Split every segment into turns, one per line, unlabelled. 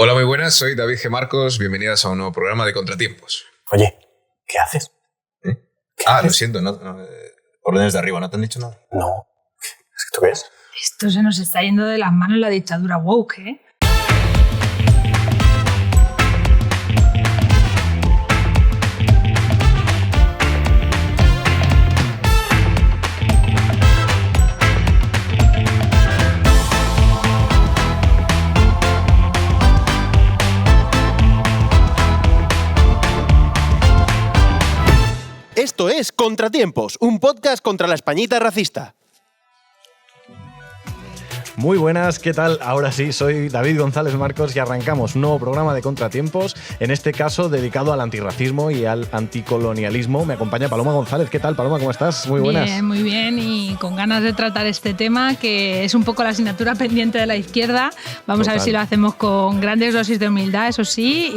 Hola, muy buenas, soy David G. Marcos, bienvenidas a un nuevo programa de Contratiempos.
Oye, ¿qué haces?
¿Qué haces? Lo siento, no, órdenes de arriba, ¿no te han dicho nada?
No. ¿Esto qué es?
Esto se nos está yendo de las manos la dictadura woke, ¿eh?
Esto es Contratiempos, un podcast contra la Españita racista.
Muy buenas, ¿qué tal? Ahora sí, soy David González Marcos y arrancamos un nuevo programa de Contratiempos, en este caso dedicado al antirracismo y al anticolonialismo. Me acompaña Paloma González. ¿Qué tal, Paloma? ¿Cómo estás? Muy buenas.
Bien, muy bien, y con ganas de tratar este tema, que es un poco la asignatura pendiente de la izquierda. Vamos a ver si lo hacemos con grandes dosis de humildad, eso sí,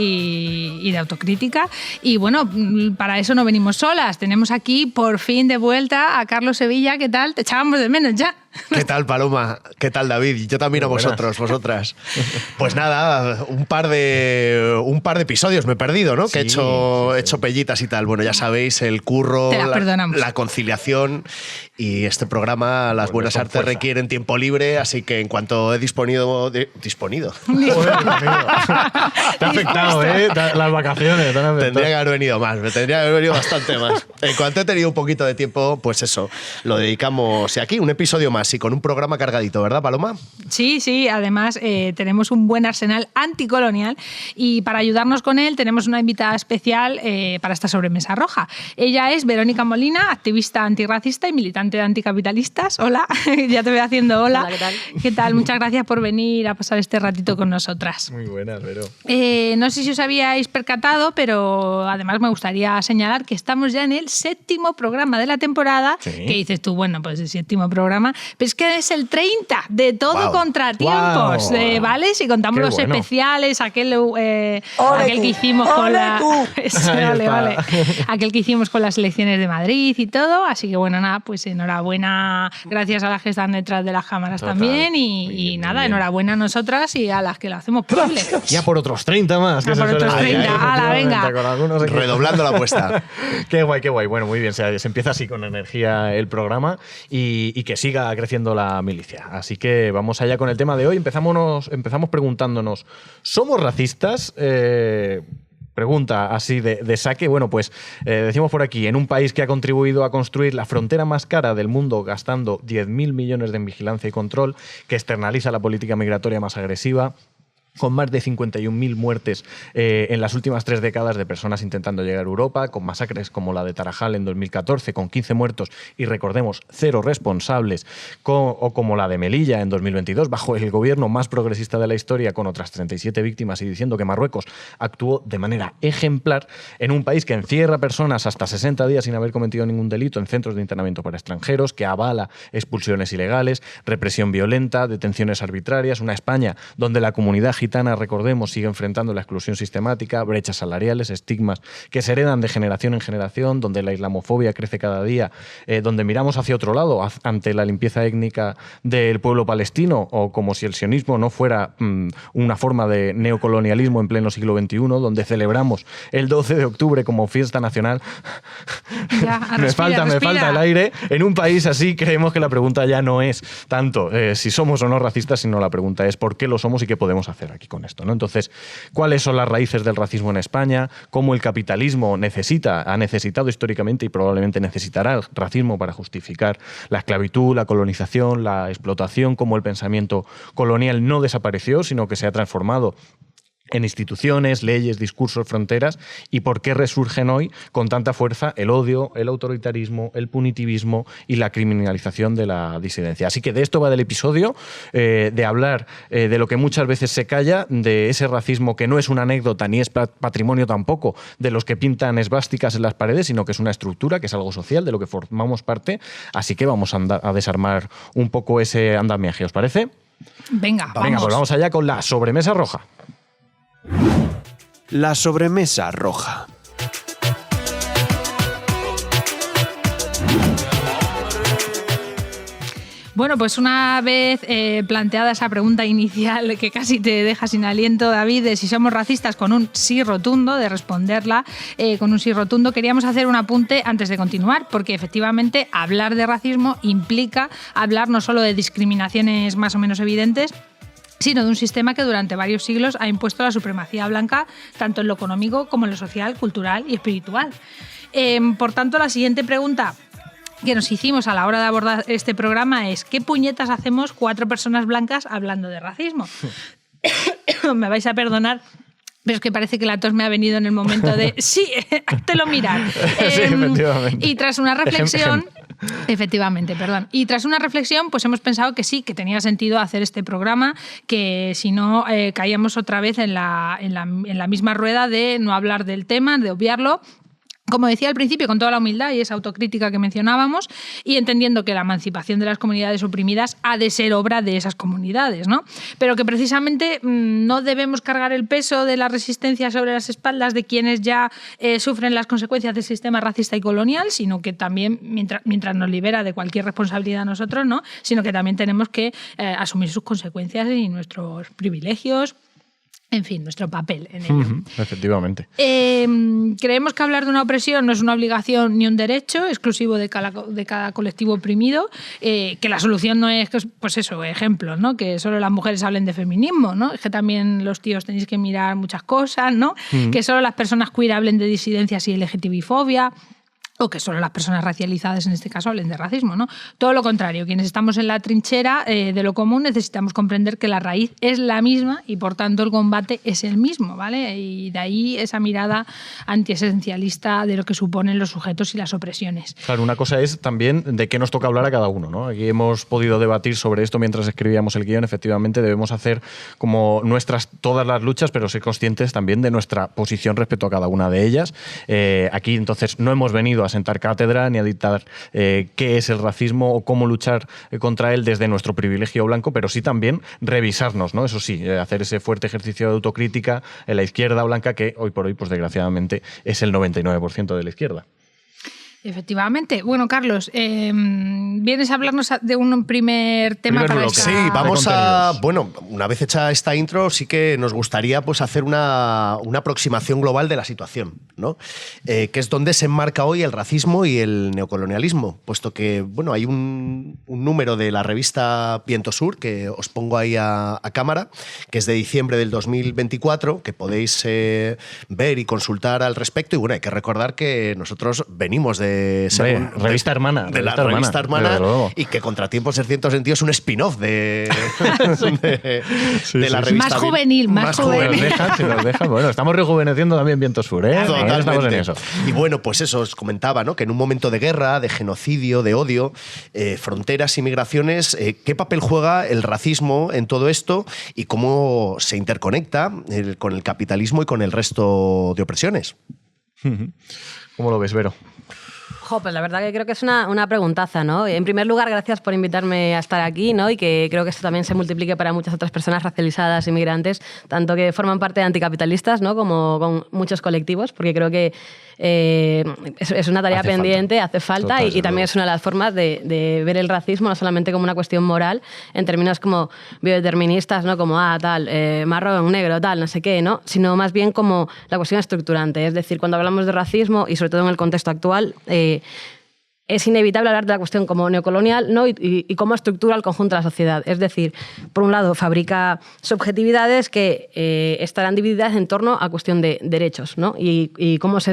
y de autocrítica. Y bueno, para eso no venimos solas. Tenemos aquí, por fin, de vuelta a Carlos Sevilla. ¿Qué tal? Te echábamos de menos ya.
¿Qué tal, Paloma? ¿Qué tal, David? Yo también a vosotras. Pues nada, un par de episodios me he perdido, ¿no? Sí, que he hecho pellitas y tal. Bueno, ya sabéis, el curro, la conciliación y este programa, las buenas artes requieren tiempo libre, así que en cuanto he disponido. Te
ha afectado, ¿eh? Las vacaciones.
Tendría que haber venido más, me tendría que haber venido bastante más. En cuanto he tenido un poquito de tiempo, pues eso, lo dedicamos. Y aquí un episodio más y con un programa cargadito, ¿verdad, Paloma?
Sí, además tenemos un buen arsenal anticolonial y para ayudarnos con él tenemos una invitada especial para esta sobremesa roja. Ella es Verónica Molina, activista antirracista y militante de anticapitalistas. Hola, ya te voy haciendo hola.
Hola, ¿qué tal?
¿Qué tal? Muchas gracias por venir a pasar este ratito con nosotras.
Muy buenas, Vero.
No sé si os habíais percatado, pero además me gustaría señalar que estamos ya en el 7º programa de la temporada. ¿Sí? Que dices tú, bueno, pues el 7º programa, pero es que es el 30 de todo Contratiempos, ¿vale? Si contamos los especiales, aquel que hicimos con aquel que hicimos con las elecciones de Madrid y todo. Así que bueno, nada, pues enhorabuena, gracias a las que están detrás de las cámaras también y nada, enhorabuena a nosotras y a las que lo hacemos posible.
Ya por otros 30 más.
Ya por otros 30, ¡hala, venga!
Redoblando la apuesta.
Qué guay. Bueno, muy bien, se empieza así con energía el programa y que siga creciendo la milicia. Así que vamos allá con el tema de hoy. Empezamos preguntándonos, ¿somos racistas? Pregunta así de saque. Bueno, pues decimos por aquí, en un país que ha contribuido a construir la frontera más cara del mundo gastando 10.000 millones en vigilancia y control, que externaliza la política migratoria más agresiva, con más de 51.000 muertes en las últimas 3 décadas de personas intentando llegar a Europa, con masacres como la de Tarajal en 2014, con 15 muertos y, recordemos, 0 responsables, o como la de Melilla en 2022, bajo el gobierno más progresista de la historia, con otras 37 víctimas, y diciendo que Marruecos actuó de manera ejemplar en un país que encierra personas hasta 60 días sin haber cometido ningún delito en centros de internamiento para extranjeros, que avala expulsiones ilegales, represión violenta, detenciones arbitrarias, una España donde la comunidad gitana, recordemos, sigue enfrentando la exclusión sistemática, brechas salariales, estigmas que se heredan de generación en generación, donde la islamofobia crece cada día, donde miramos hacia otro lado ante la limpieza étnica del pueblo palestino, o como si el sionismo no fuera una forma de neocolonialismo en pleno siglo XXI, donde celebramos el 12 de octubre como fiesta nacional. Me falta el aire. En un país así creemos que la pregunta ya no es tanto si somos o no racistas, sino la pregunta es por qué lo somos y qué podemos hacer aquí con esto, ¿no? Entonces, ¿cuáles son las raíces del racismo en España? ¿Cómo el capitalismo ha necesitado históricamente y probablemente necesitará el racismo para justificar la esclavitud, la colonización, la explotación? ¿Cómo el pensamiento colonial no desapareció, sino que se ha transformado en instituciones, leyes, discursos, fronteras, y por qué resurgen hoy con tanta fuerza el odio, el autoritarismo, el punitivismo y la criminalización de la disidencia. Así que de esto va del episodio, de hablar de lo que muchas veces se calla, de ese racismo que no es una anécdota ni es patrimonio tampoco de los que pintan esvásticas en las paredes, sino que es una estructura, que es algo social, de lo que formamos parte. Así que vamos a desarmar un poco ese andamiaje, ¿os parece?
Venga,
pues vamos allá con la sobremesa roja.
La sobremesa roja.
Bueno, pues una vez planteada esa pregunta inicial que casi te deja sin aliento, David, de si somos racistas, con un sí rotundo, de responderla con un sí rotundo, queríamos hacer un apunte antes de continuar, porque efectivamente hablar de racismo implica hablar no solo de discriminaciones más o menos evidentes, sino de un sistema que durante varios siglos ha impuesto la supremacía blanca tanto en lo económico como en lo social, cultural y espiritual. Por tanto, la siguiente pregunta que nos hicimos a la hora de abordar este programa es: ¿qué puñetas hacemos 4 personas blancas hablando de racismo? Me vais a perdonar, pero es que parece que la tos me ha venido en el momento de sí, háztelo mirar.
Sí, efectivamente.
Y tras una reflexión... Efectivamente, perdón. Y tras una reflexión, pues hemos pensado que sí, que tenía sentido hacer este programa, que si no caíamos otra vez en la misma rueda de no hablar del tema, de obviarlo. Como decía al principio, con toda la humildad y esa autocrítica que mencionábamos, y entendiendo que la emancipación de las comunidades oprimidas ha de ser obra de esas comunidades, ¿no? Pero que precisamente no debemos cargar el peso de la resistencia sobre las espaldas de quienes ya sufren las consecuencias del sistema racista y colonial, sino que también, mientras nos libera de cualquier responsabilidad a nosotros, ¿no? Sino que también tenemos que asumir sus consecuencias y nuestros privilegios. En fin, nuestro papel en ello.
Efectivamente.
Creemos que hablar de una opresión no es una obligación ni un derecho exclusivo de cada colectivo oprimido, que la solución no es, pues eso, ejemplos, ¿no? Que solo las mujeres hablen de feminismo, ¿no? Es que también los tíos tenéis que mirar muchas cosas, ¿no? Que solo las personas queer hablen de disidencias y LGTBI-fobia, o que solo las personas racializadas en este caso hablen de racismo, ¿no? Todo lo contrario, quienes estamos en la trinchera de lo común necesitamos comprender que la raíz es la misma y por tanto el combate es el mismo, ¿vale? Y de ahí esa mirada antiesencialista de lo que suponen los sujetos y las opresiones.
Claro, una cosa es también de qué nos toca hablar a cada uno, ¿no? Aquí hemos podido debatir sobre esto mientras escribíamos el guión. Efectivamente debemos hacer como nuestras todas las luchas, pero ser conscientes también de nuestra posición respecto a cada una de ellas. Aquí entonces no hemos venido a sentar cátedra ni a dictar qué es el racismo o cómo luchar contra él desde nuestro privilegio blanco, pero sí también revisarnos, ¿no? Eso sí, hacer ese fuerte ejercicio de autocrítica en la izquierda blanca, que hoy por hoy, pues desgraciadamente, es el 99% de la izquierda.
Efectivamente. Bueno, Carlos, vienes a hablarnos de un primer tema para esta...
Sí, vamos a... Bueno, una vez hecha esta intro, sí que nos gustaría pues, hacer una aproximación global de la situación, ¿no? Que es donde se enmarca hoy el racismo y el neocolonialismo, puesto que bueno, hay un número de la revista Viento Sur, que os pongo ahí a cámara, que es de diciembre del 2024, que podéis ver y consultar al respecto. Y bueno, hay que recordar que nosotros venimos de
revista hermana.
De la revista hermana, y que Contratiempos en cierto sentido es un spin-off de la revista.
Más juvenil, más juvenil.
Si nos dejan. Bueno, estamos rejuveneciendo también Viento Sur, ¿eh?
Totalmente.
Estamos en eso.
Y bueno, pues eso os comentaba, ¿no? Que en un momento de guerra, de genocidio, de odio, fronteras y migraciones, ¿qué papel juega el racismo en todo esto y cómo se interconecta con el capitalismo y con el resto de opresiones?
¿Cómo lo ves, Vero?
Pues la verdad que creo que es una preguntaza, ¿no? En primer lugar, gracias por invitarme a estar aquí, ¿no? Y que creo que esto también se multiplique para muchas otras personas racializadas, inmigrantes, tanto que forman parte de anticapitalistas, ¿no? Como con muchos colectivos, porque creo que es una tarea pendiente, hace falta, y también es una de las formas de ver el racismo no solamente como una cuestión moral, en términos como biodeterministas, ¿no? Como, tal, marrón, negro, tal, no sé qué, ¿no? Sino más bien como la cuestión estructurante. Es decir, cuando hablamos de racismo, y sobre todo en el contexto actual, es inevitable hablar de la cuestión como neocolonial, ¿no? y cómo estructura el conjunto de la sociedad. Es decir, por un lado, fabrica subjetividades que estarán divididas en torno a cuestión de derechos, ¿no? Y cómo se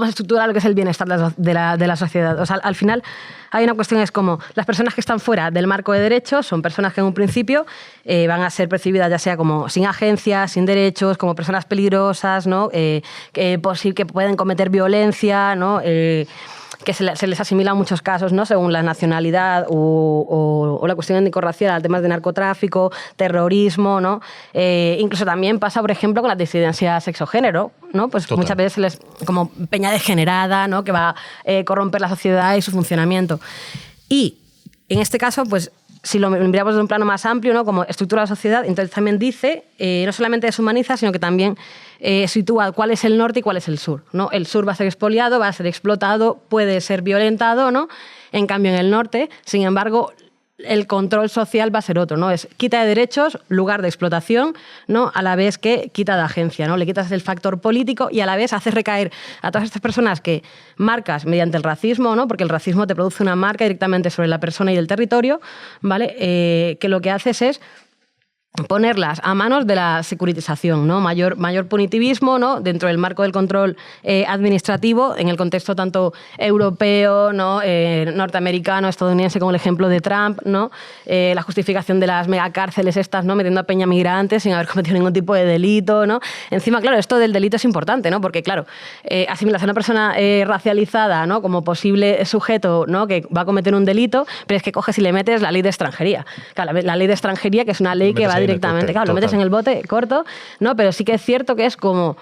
estructura lo que es el bienestar de la sociedad. O sea, al final hay una cuestión, es como las personas que están fuera del marco de derechos son personas que en un principio van a ser percibidas ya sea como sin agencia, sin derechos, como personas peligrosas, ¿no? Que pueden cometer violencia, ¿no? Que se les asimila en muchos casos, ¿no? Según la nacionalidad o la cuestión étnico-racial, temas de narcotráfico, terrorismo, ¿no? Incluso también pasa, por ejemplo, con la disidencia sexo-género, ¿no? Pues total. Muchas veces se les como peña degenerada, ¿no? Que va a corromper la sociedad y su funcionamiento. Y en este caso, pues si lo miramos de un plano más amplio, ¿no? Como estructura de la sociedad, entonces también dice, no solamente deshumaniza, sino que también sitúa cuál es el norte y cuál es el sur, ¿no? El sur va a ser expoliado, va a ser explotado, puede ser violentado, ¿no? En cambio, en el norte, sin embargo, el control social va a ser otro, ¿no? Es quita de derechos, lugar de explotación, ¿no? A la vez que quita de agencia, ¿no? Le quitas el factor político y a la vez haces recaer a todas estas personas que marcas mediante el racismo, ¿no? Porque el racismo te produce una marca directamente sobre la persona y el territorio, ¿vale? Que lo que haces es ponerlas a manos de la securitización, ¿no? Mayor punitivismo, ¿no? Dentro del marco del control administrativo, en el contexto tanto europeo, ¿no? Norteamericano, estadounidense, como el ejemplo de Trump, ¿no? La justificación de las megacárceles estas, ¿no? Metiendo a peña migrantes sin haber cometido ningún tipo de delito, ¿no? Encima, claro, esto del delito es importante, ¿no? Porque, claro, asimilas a una persona racializada, ¿no? Como posible sujeto, ¿no? Que va a cometer un delito, pero es que coges y le metes la ley de extranjería. Claro, la ley de extranjería, que es una ley que va directamente, claro, lo metes en el bote corto, ¿no? Pero sí que es cierto que es como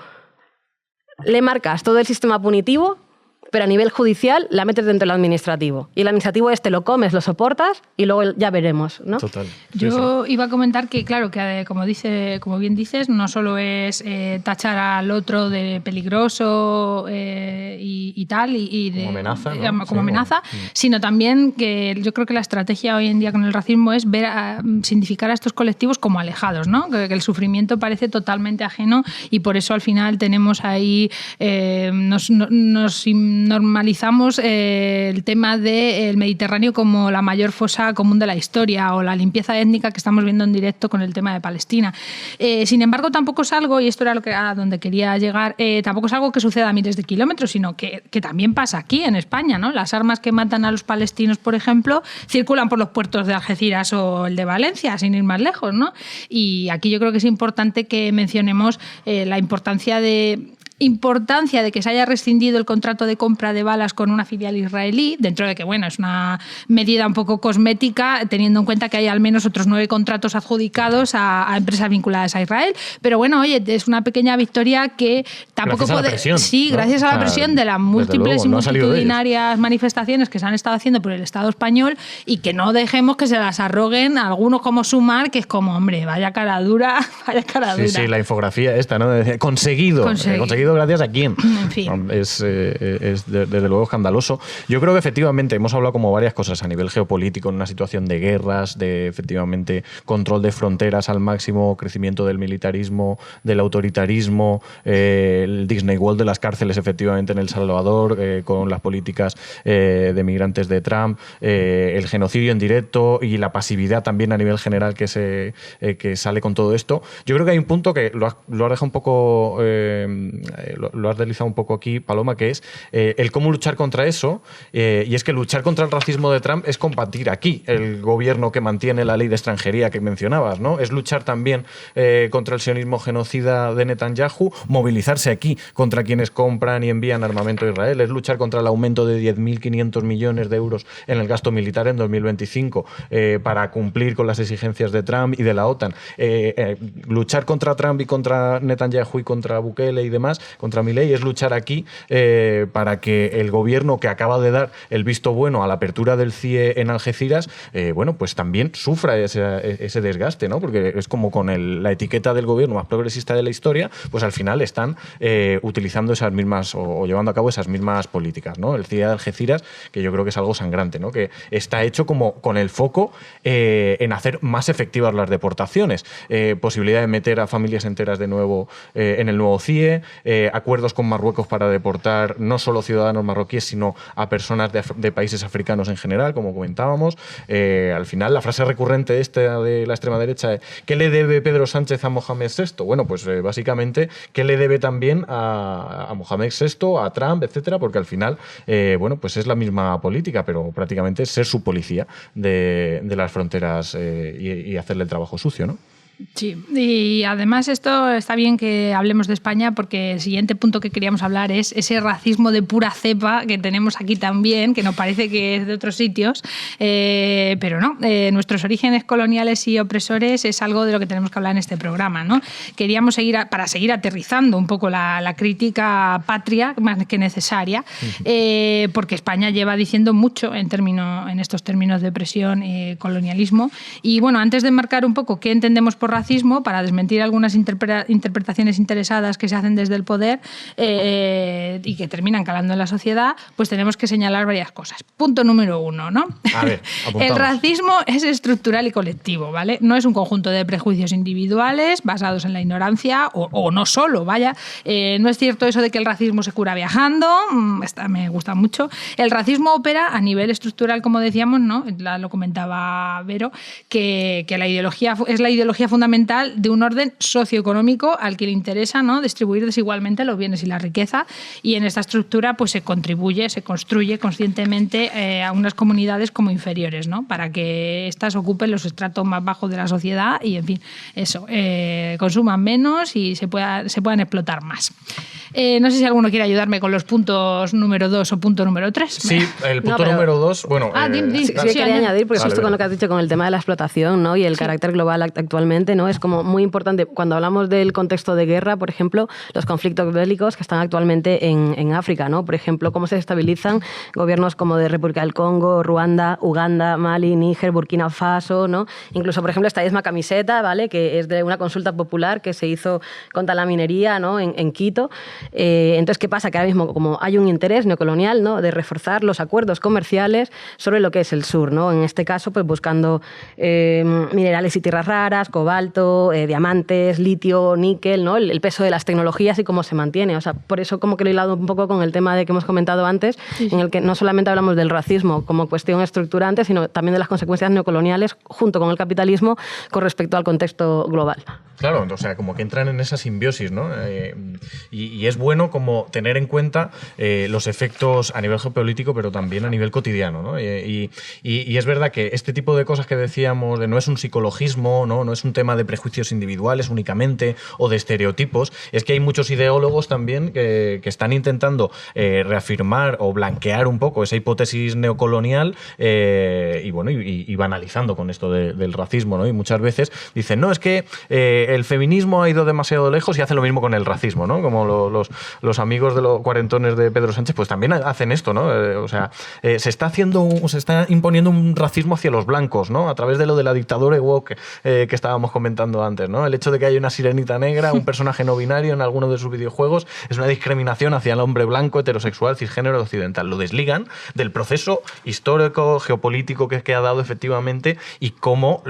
le marcas todo el sistema punitivo, pero a nivel judicial la metes dentro del administrativo. Y el administrativo te lo comes, lo soportas y luego ya veremos, ¿no?
Total.
Yo iba a comentar que, claro, que como bien dices, no solo es tachar al otro de peligroso y tal, y de,
como amenaza, ¿no?
Como amenaza, sino también que yo creo que la estrategia hoy en día con el racismo es significar a estos colectivos como alejados, ¿no? Que el sufrimiento parece totalmente ajeno y por eso al final tenemos ahí, nos normalizamos el tema del Mediterráneo como la mayor fosa común de la historia o la limpieza étnica que estamos viendo en directo con el tema de Palestina. Sin embargo, tampoco es algo, y esto era a donde quería llegar, tampoco es algo que suceda a miles de kilómetros, sino que también pasa aquí en España, ¿no? Las armas que matan a los palestinos, por ejemplo, circulan por los puertos de Algeciras o el de Valencia, sin ir más lejos, ¿no? Y aquí yo creo que es importante que mencionemos la importancia de que se haya rescindido el contrato de compra de balas con una filial israelí, dentro de que, bueno, es una medida un poco cosmética, teniendo en cuenta que hay al menos otros 9 contratos adjudicados a empresas vinculadas a Israel. Pero bueno, oye, es una pequeña victoria que tampoco
gracias a la presión,
sí,
¿no?
gracias a la presión de las múltiples
luego,
y multitudinarias manifestaciones que se han estado haciendo por el Estado español y que no dejemos que se las arroguen algunos como Sumar, que es como, hombre, vaya cara dura, vaya cara dura.
Sí, la infografía esta, ¿no? Conseguido gracias a quién.
En fin.
Es desde luego escandaloso. Yo creo que efectivamente hemos hablado como varias cosas a nivel geopolítico, en una situación de guerras, de efectivamente control de fronteras al máximo, crecimiento del militarismo, del autoritarismo, el Disney World de las cárceles efectivamente en El Salvador, con las políticas de migrantes de Trump, el genocidio en directo y la pasividad también a nivel general que sale con todo esto. Yo creo que hay un punto que lo has dejado un poco lo has deslizado un poco aquí, Paloma, que es el cómo luchar contra eso, y es que luchar contra el racismo de Trump es combatir aquí el gobierno que mantiene la ley de extranjería que mencionabas, ¿no? Es luchar también contra el sionismo genocida de Netanyahu, movilizarse aquí contra quienes compran y envían armamento a Israel, es luchar contra el aumento de 10.500 millones de euros en el gasto militar en 2025 para cumplir con las exigencias de Trump y de la OTAN. Luchar contra Trump y contra Netanyahu y contra Bukele y demás, contra Milei, es luchar aquí para que el gobierno que acaba de dar el visto bueno a la apertura del CIE en Algeciras, bueno, pues también sufra ese desgaste, ¿no? Porque es como con la etiqueta del gobierno más progresista de la historia, pues al final están utilizando esas mismas o llevando a cabo esas mismas políticas, ¿no? El CIE de Algeciras, que yo creo que es algo sangrante, ¿no? Que está hecho como con el foco en hacer más efectivas las deportaciones, posibilidad de meter a familias enteras de nuevo en el nuevo CIE, acuerdos con Marruecos para deportar no solo ciudadanos marroquíes, sino a personas de países africanos en general, como comentábamos. Al final, la frase recurrente esta de la extrema derecha, ¿qué le debe Pedro Sánchez a Mohamed VI? Bueno, pues básicamente, ¿qué le debe también a Mohamed VI, a Trump, etcétera? Porque al final, bueno, pues es la misma política, pero prácticamente es ser su policía de las fronteras y hacerle el trabajo sucio, ¿no?
Sí, y además esto está bien que hablemos de España porque el siguiente punto que queríamos hablar es ese racismo de pura cepa que tenemos aquí también, que nos parece que es de otros sitios, pero no, nuestros orígenes coloniales y opresores es algo de lo que tenemos que hablar en este programa, ¿no? Queríamos para seguir aterrizando un poco la crítica patria más que necesaria, porque España lleva diciendo mucho en estos términos de opresión y colonialismo. Y bueno, antes de marcar un poco qué entendemos por racismo, para desmentir algunas interpretaciones interesadas que se hacen desde el poder y que terminan calando en la sociedad, pues tenemos que señalar varias cosas. Punto número 1, ¿no?
A ver,
el racismo es estructural y colectivo, ¿vale? No es un conjunto de prejuicios individuales basados en la ignorancia o no solo, vaya. No es cierto eso de que el racismo se cura viajando, me gusta mucho. El racismo opera a nivel estructural, como decíamos, ¿no? Lo comentaba Vero, que la ideología es la ideología fundamental de un orden socioeconómico al que le interesa, ¿no?, distribuir desigualmente los bienes y la riqueza, y en esta estructura pues se construye conscientemente a unas comunidades como inferiores, ¿no?, para que éstas ocupen los estratos más bajos de la sociedad y, en fin, eso, consuman menos y se puedan explotar más. No sé si alguno quiere ayudarme con los puntos número 2 o punto número 3.
Sí, el punto número 2, bueno...
Sí, quería añadir, porque justo con lo que has dicho con el tema de la explotación, ¿no?, y el carácter global actualmente, ¿no?, es como muy importante cuando hablamos del contexto de guerra, por ejemplo, los conflictos bélicos que están actualmente en África, ¿no? Por ejemplo, cómo se estabilizan gobiernos como de República del Congo, Ruanda, Uganda, Mali, Níger, Burkina Faso, ¿no? Incluso, por ejemplo, esta misma camiseta, ¿vale?, que es de una consulta popular que se hizo contra la minería, ¿no?, en Quito. Entonces, ¿qué pasa? Que ahora mismo, como hay un interés neocolonial, ¿no?, de reforzar los acuerdos comerciales sobre lo que es el sur, ¿no? En este caso, pues buscando minerales y tierras raras, cobalto, diamantes, litio, níquel, ¿no?, el peso de las tecnologías y cómo se mantiene. O sea, por eso como que lo he hilado un poco con el tema de que hemos comentado antes, en el que no solamente hablamos del racismo como cuestión estructurante, sino también de las consecuencias neocoloniales junto con el capitalismo con respecto al contexto global.
Claro, o sea, como que entran en esa simbiosis, ¿no? Y es bueno como tener en cuenta los efectos a nivel geopolítico, pero también a nivel cotidiano, ¿no? Y es verdad que este tipo de cosas que decíamos, de no es un psicologismo, no es un tema de prejuicios individuales únicamente o de estereotipos, es que hay muchos ideólogos también que están intentando reafirmar o blanquear un poco esa hipótesis neocolonial y banalizando con esto del racismo, ¿no? Y muchas veces dicen, no, es que el feminismo ha ido demasiado lejos y hace lo mismo con el racismo, ¿no? Como los amigos de los cuarentones de Pedro Sánchez, pues también hacen esto, ¿no? O sea, se está imponiendo un racismo hacia los blancos, ¿no? A través de lo de la dictadura woke que estábamos comentando antes, ¿no? El hecho de que haya una sirenita negra, un personaje no binario en alguno de sus videojuegos, es una discriminación hacia el hombre blanco, heterosexual, cisgénero, occidental. Lo desligan del proceso histórico, geopolítico que ha dado efectivamente y cómo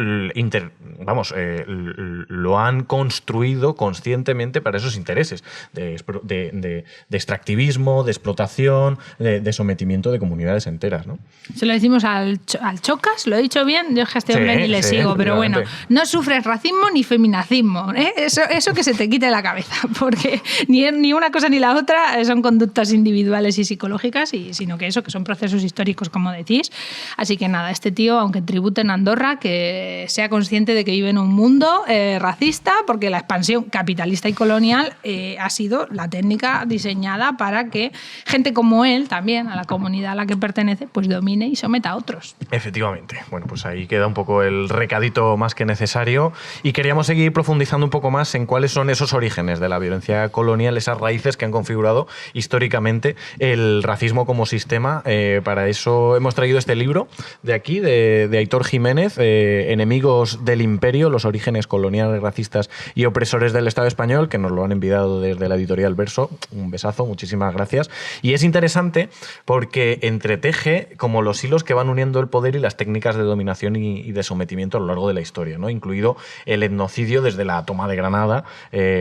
lo han construido conscientemente para esos intereses de extractivismo, de explotación, de sometimiento de comunidades enteras, ¿no?
Se lo decimos al Chocas, ¿lo he dicho bien? Yo es que a este hombre ni le sigo, pero bueno, no sufres racismo ni feminacismo, ¿eh? Eso que se te quite la cabeza, porque ni una cosa ni la otra son conductas individuales y psicológicas, sino que son procesos históricos, como decís. Así que nada, este tío, aunque tribute en Andorra, que sea consciente de que vive en un mundo racista, porque la expansión capitalista y colonial ha sido la técnica diseñada para que gente como él, también a la comunidad a la que pertenece, pues domine y someta a otros.
Efectivamente. Bueno, pues ahí queda un poco el recadito más que necesario y queríamos seguir profundizando un poco más en cuáles son esos orígenes de la violencia colonial, esas raíces que han configurado históricamente el racismo como sistema. Para eso hemos traído este libro de aquí, de Aitor Jiménez, Enemigos del Imperio, los orígenes coloniales, racistas y opresores del Estado español, que nos lo han enviado desde la editorial Verso. Un besazo, muchísimas gracias. Y es interesante porque entreteje como los hilos que van uniendo el poder y las técnicas de dominación y de sometimiento a lo largo de la historia, ¿no? Incluido el etnocidio desde la toma de Granada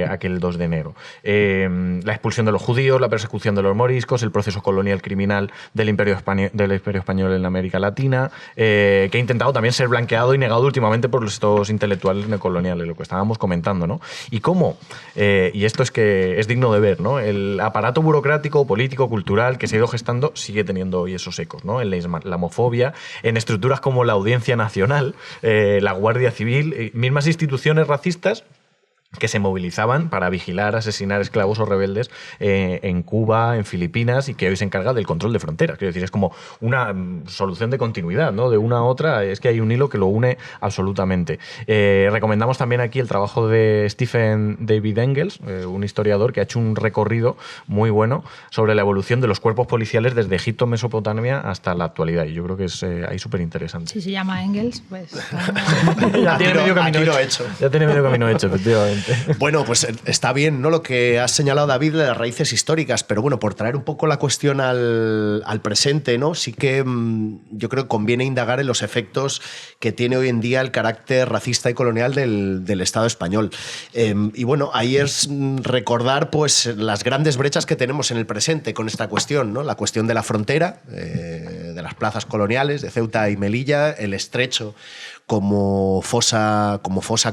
aquel 2 de enero. La expulsión de los judíos, la persecución de los moriscos, el proceso colonial criminal del Imperio Español en América Latina, que ha intentado también ser blanqueado y negado últimamente por estos intelectuales neocoloniales, lo que estábamos comentando, ¿no? Y cómo, y esto es que es digno de ver, ¿no? El aparato burocrático, político, cultural que se ha ido gestando sigue teniendo hoy esos ecos, ¿no? En la islamofobia, en estructuras como la Audiencia Nacional, la Guardia Civil, mismas instituciones racistas que se movilizaban para vigilar, asesinar esclavos o rebeldes en Cuba, en Filipinas, y que hoy se encarga del control de fronteras. Quiero decir, es como una solución de continuidad, ¿no? De una a otra, es que hay un hilo que lo une absolutamente. Recomendamos también aquí el trabajo de Stephen David Engels, un historiador que ha hecho un recorrido muy bueno sobre la evolución de los cuerpos policiales desde Egipto, Mesopotamia, hasta la actualidad. Y yo creo que es ahí súper interesante.
Si se llama Engels, pues...
Ya tiene medio camino
hecho.
Ya tiene medio camino hecho, efectivamente.
Bueno, pues está bien, ¿no? Lo que has señalado, David, de las raíces históricas, pero bueno, por traer un poco la cuestión al presente, ¿no? Sí que yo creo que conviene indagar en los efectos que tiene hoy en día el carácter racista y colonial del Estado español. Y bueno, ahí es recordar pues las grandes brechas que tenemos en el presente con esta cuestión, ¿no? La cuestión de la frontera, de las plazas coloniales, de Ceuta y Melilla, el estrecho como fosa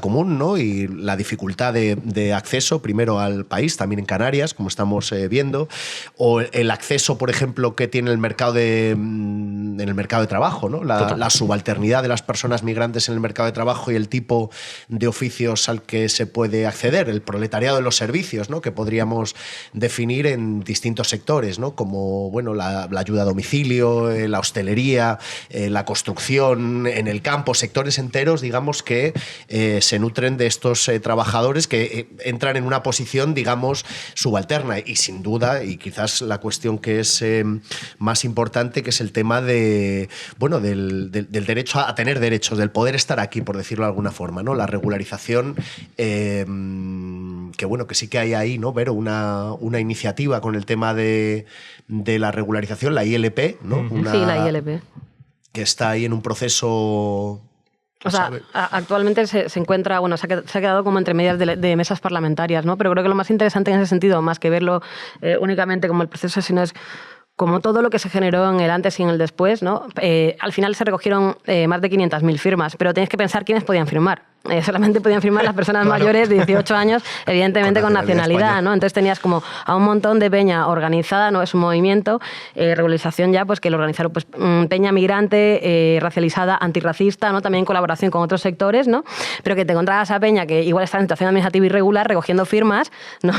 común, ¿no? Y la dificultad de acceso primero al país, también en Canarias, como estamos viendo, o el acceso, por ejemplo, que tiene en el mercado de trabajo, ¿no? La subalternidad de las personas migrantes en el mercado de trabajo y el tipo de oficios al que se puede acceder, el proletariado de los servicios, ¿no? Que podríamos definir en distintos sectores, ¿no? Como bueno, la ayuda a domicilio, la hostelería, la construcción en el campo, sectores enteros, digamos, que se nutren de estos trabajadores que entran en una posición, digamos, subalterna. Y sin duda, y quizás la cuestión que es más importante, que es el tema del derecho a tener derechos, del poder estar aquí, por decirlo de alguna forma, ¿no? La regularización, que bueno, que sí que hay ahí, ¿no? Vero, una iniciativa con el tema de la regularización, la ILP, ¿no?
Sí, la ILP.
Que está ahí en un proceso...
O sea, actualmente se encuentra, bueno, se ha quedado como entre medias de mesas parlamentarias, ¿no? Pero creo que lo más interesante en ese sentido, más que verlo únicamente como el proceso, sino es como todo lo que se generó en el antes y en el después, ¿no? Al final se recogieron más de 500.000 firmas, pero tienes que pensar quiénes podían firmar. Solamente podían firmar las personas mayores de 18 años, evidentemente con nacionalidad, ¿no? Entonces tenías como a un montón de peña organizada, ¿no? Es un movimiento, regularización ya, pues que lo organizaron pues, peña migrante, racializada, antirracista, ¿no? También en colaboración con otros sectores, ¿no? Pero que te encontrabas a peña que igual está en situación administrativa irregular recogiendo firmas, ¿no?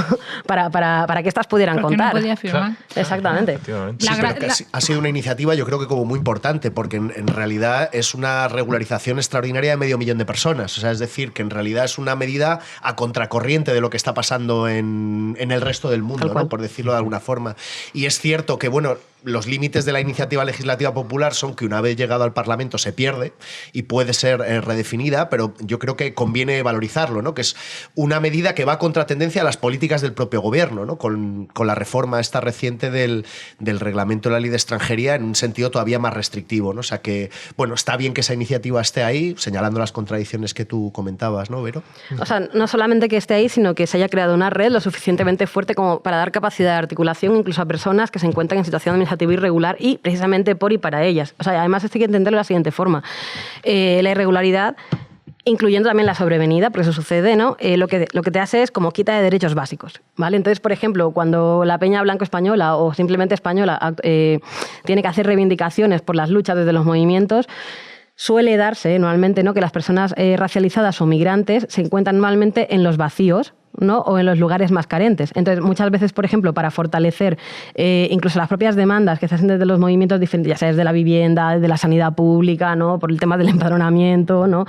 para que estas pudieran contar.
No podía firmar.
Exactamente.
Sí, pero que ha sido una iniciativa, yo creo que como muy importante, porque en realidad es una regularización extraordinaria de 500.000 de personas. O sea, es decir, que en realidad es una medida a contracorriente de lo que está pasando en el resto del mundo, ¿no? Por decirlo de alguna forma. Y es cierto que, bueno, los límites de la iniciativa legislativa popular son que una vez llegado al Parlamento se pierde y puede ser redefinida, pero yo creo que conviene valorizarlo, ¿no? Que es una medida que va a contratendencia a las políticas del propio gobierno, ¿no? Con la reforma esta reciente del reglamento de la ley de extranjería en un sentido todavía más restrictivo, ¿no? O sea que, bueno, está bien que esa iniciativa esté ahí, señalando las contradicciones que tú comentabas, ¿no, Vero?
O sea, no solamente que esté ahí, sino que se haya creado una red lo suficientemente fuerte como para dar capacidad de articulación incluso a personas que se encuentran en situación administrativa irregular y precisamente por y para ellas. O sea, además esto hay que entenderlo de la siguiente forma. La irregularidad, incluyendo también la sobrevenida, porque eso sucede, ¿no? Lo que te hace es como quita de derechos básicos, ¿vale? Entonces, por ejemplo, cuando la peña blanco-española o simplemente española tiene que hacer reivindicaciones por las luchas desde los movimientos, suele darse normalmente, ¿no? Que las personas racializadas o migrantes se encuentran normalmente en los vacíos, ¿no? O en los lugares más carentes. Entonces, muchas veces, por ejemplo, para fortalecer incluso las propias demandas que se hacen desde los movimientos diferentes, ya sea desde la vivienda, desde la sanidad pública, ¿no? Por el tema del empadronamiento, ¿no?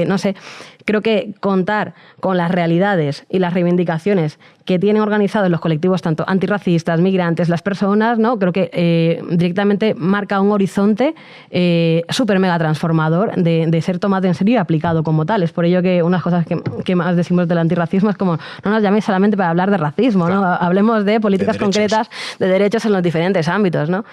No sé, creo que contar con las realidades y las reivindicaciones que tienen organizados los colectivos tanto antirracistas, migrantes, las personas, ¿no? Creo que directamente marca un horizonte súper mega transformador de ser tomado en serio y aplicado como tal. Es por ello que unas cosas que más decimos del antirracismo es como no nos llaméis solamente para hablar de racismo, ¿no? Hablemos de políticas concretas de derechos en los diferentes ámbitos, ¿no?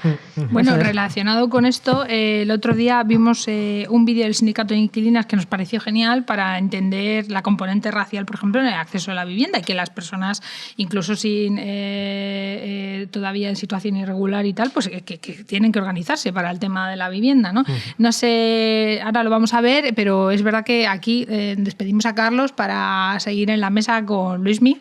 Bueno, relacionado con esto, el otro día vimos un vídeo del Sindicato de Inquilinas que nos pareció genial para entender la componente racial, por ejemplo, en el acceso a la vivienda, y que las personas, incluso sin todavía en situación irregular y tal, pues que tienen que organizarse para el tema de la vivienda, ¿no? No sé, ahora lo vamos a ver, pero es verdad que aquí despedimos a Carlos para seguir en la mesa con Luismi.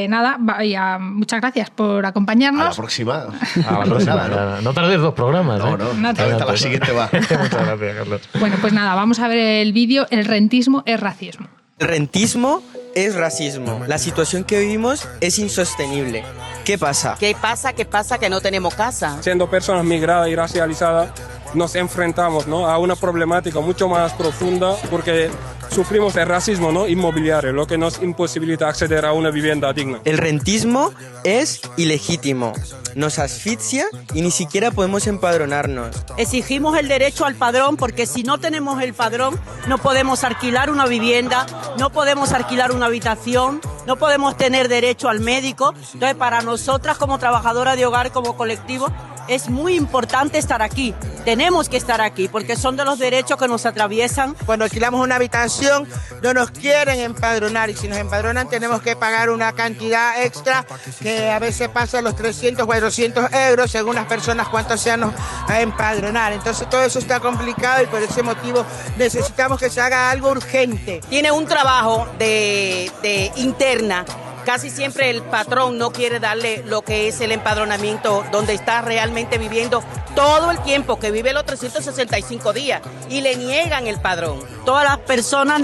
Nada, vaya, muchas gracias por acompañarnos.
A la próxima.
A la próxima. No tardes 2 programas.
No, hasta la siguiente va.
Muchas gracias, Carlos.
Bueno, pues nada, vamos a ver el vídeo. El rentismo es racismo.
El rentismo es racismo. La situación que vivimos es insostenible. ¿Qué pasa?
¿Qué pasa? ¿Qué pasa? Que no tenemos casa.
Siendo personas migradas y racializadas, nos enfrentamos, ¿no?, a una problemática mucho más profunda porque sufrimos el racismo, ¿no?, inmobiliario, lo que nos imposibilita acceder a una vivienda digna.
El rentismo es ilegítimo. Nos asfixia y ni siquiera podemos empadronarnos.
Exigimos el derecho al padrón porque si no tenemos el padrón no podemos alquilar una vivienda, no podemos alquilar una habitación, no podemos tener derecho al médico. Entonces, para nosotras como trabajadoras de hogar, como colectivo, es muy importante estar aquí. Tenemos que estar aquí porque son de los derechos que nos atraviesan.
Cuando alquilamos una habitación no nos quieren empadronar y si nos empadronan tenemos que pagar una cantidad extra que a veces pasa los 300, 400 euros según las personas cuántos se nos a empadronar. Entonces todo eso está complicado y por ese motivo necesitamos que se haga algo urgente.
Tiene un trabajo de interna. Casi siempre el patrón no quiere darle lo que es el empadronamiento donde está realmente viviendo todo el tiempo, que vive los 365 días, y le niegan el padrón. Todas las personas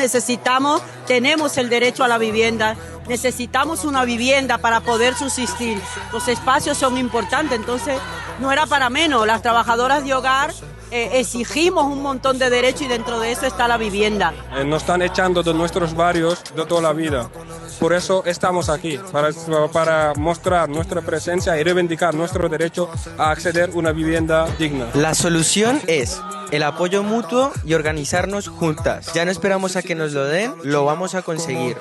tenemos el derecho a la vivienda, necesitamos una vivienda para poder subsistir. Los espacios son importantes, entonces no era para menos. Las trabajadoras de hogar exigimos un montón de derechos y dentro de eso está la vivienda.
Nos están echando de nuestros barrios de toda la vida. Por eso estamos aquí, para mostrar nuestra presencia y reivindicar nuestro derecho a acceder a una vivienda digna.
La solución es el apoyo mutuo y organizarnos juntas. Ya no esperamos a que nos lo den, lo vamos a conseguir.